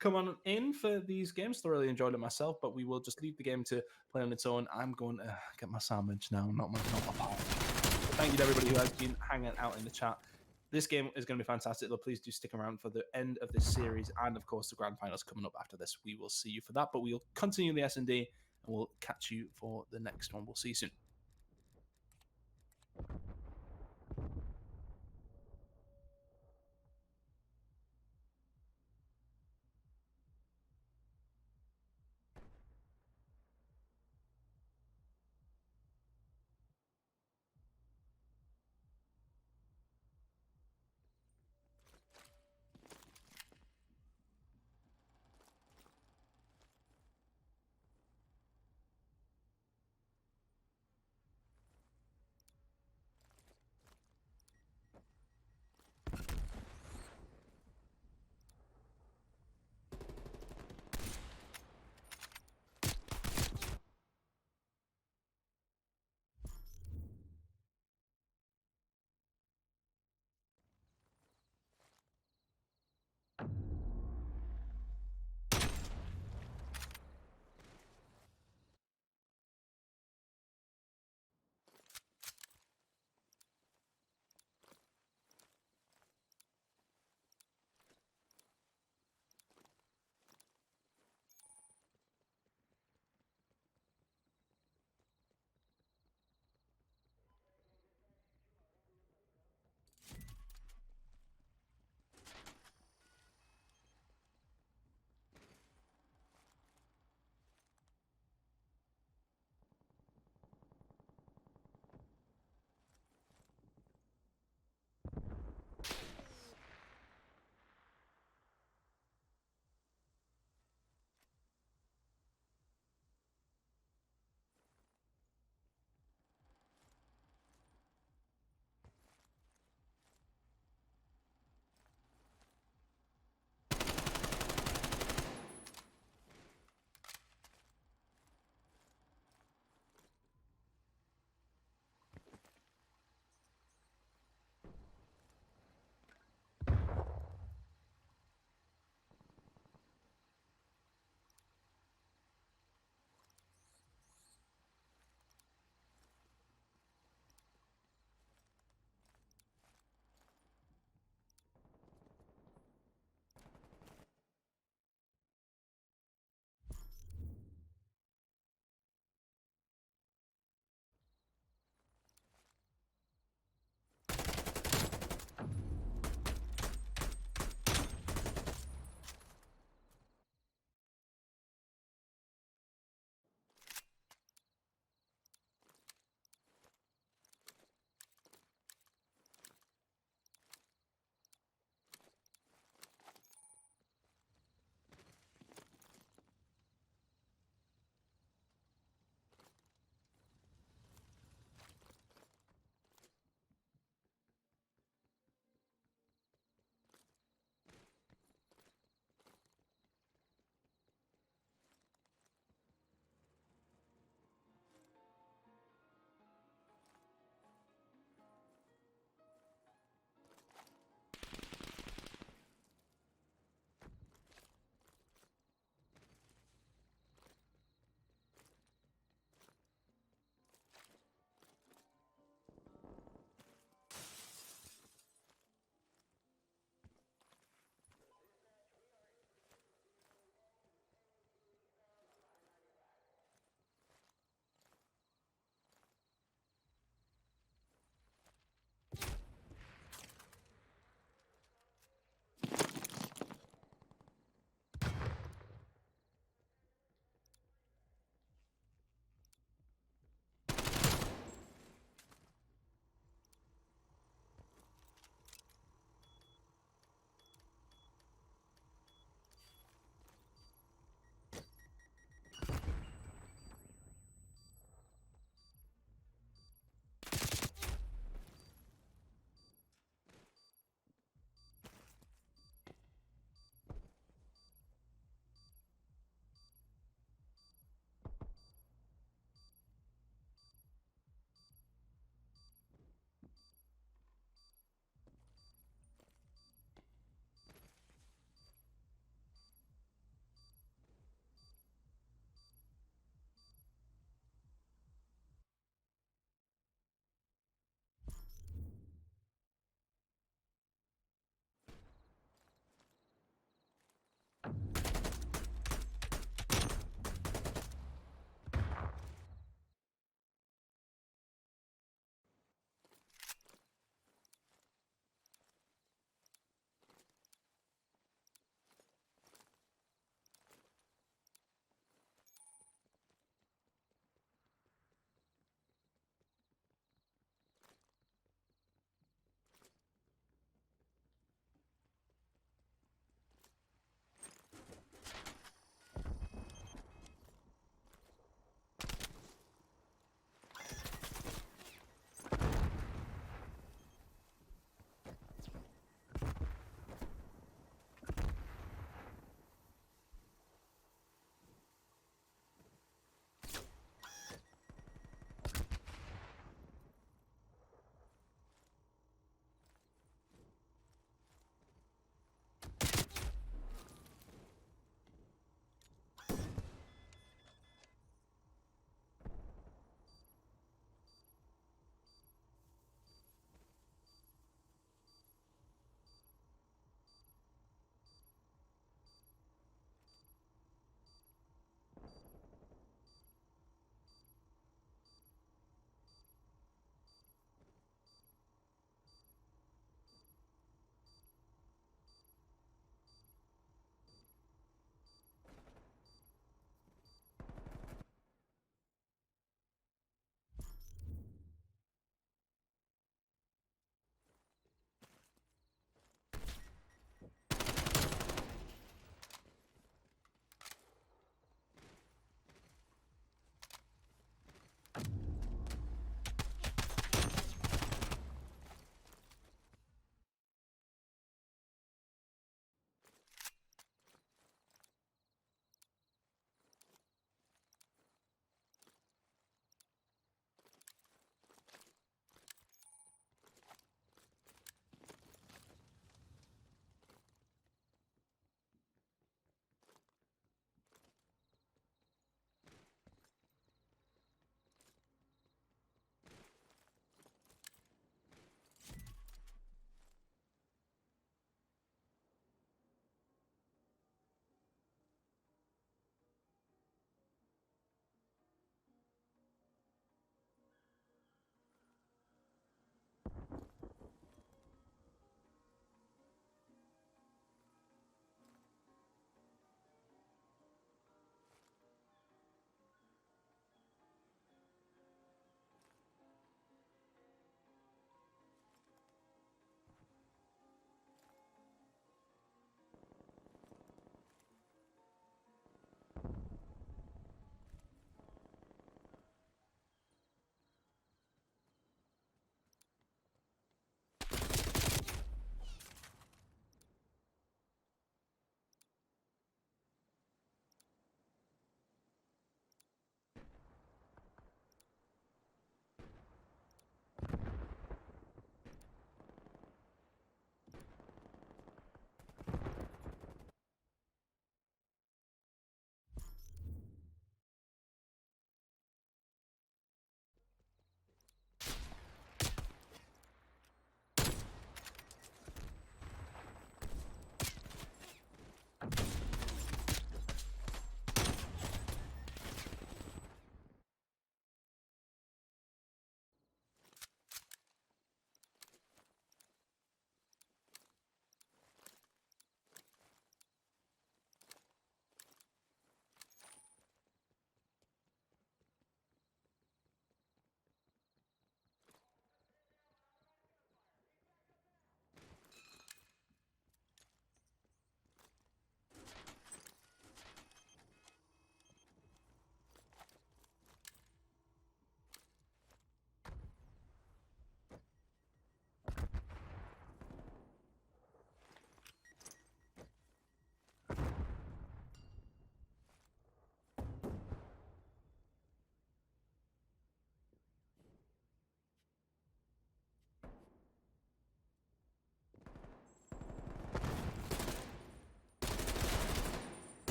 come on in for these games. Thoroughly enjoyed it myself, but we will just leave the game to play on its own. I'm going to get my sandwich now, not my pie. Thank you to everybody who has been hanging out in the chat. This game is going to be fantastic, though. Please do stick around for the end of this series, and of course the grand finals coming up after this. We will see you for that, but we'll continue the S&D, and we'll catch you for the next one. We'll see you soon.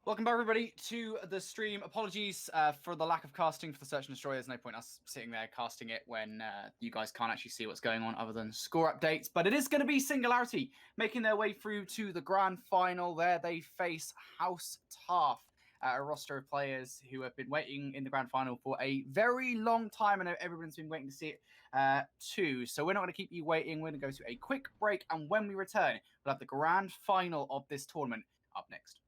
Welcome back, everybody, to the stream. Apologies for the lack of casting for the Search and Destroy. There's no point us sitting there casting it when you guys can't actually see what's going on other than score updates. But it is going to be Singularity making their way through to the grand final. There they face House Taff, a roster of players who have been waiting in the grand final for a very long time. I know everyone's been waiting to see it too. So we're not going to keep you waiting. We're going to go to a quick break. And when we return, we'll have the grand final of this tournament up next.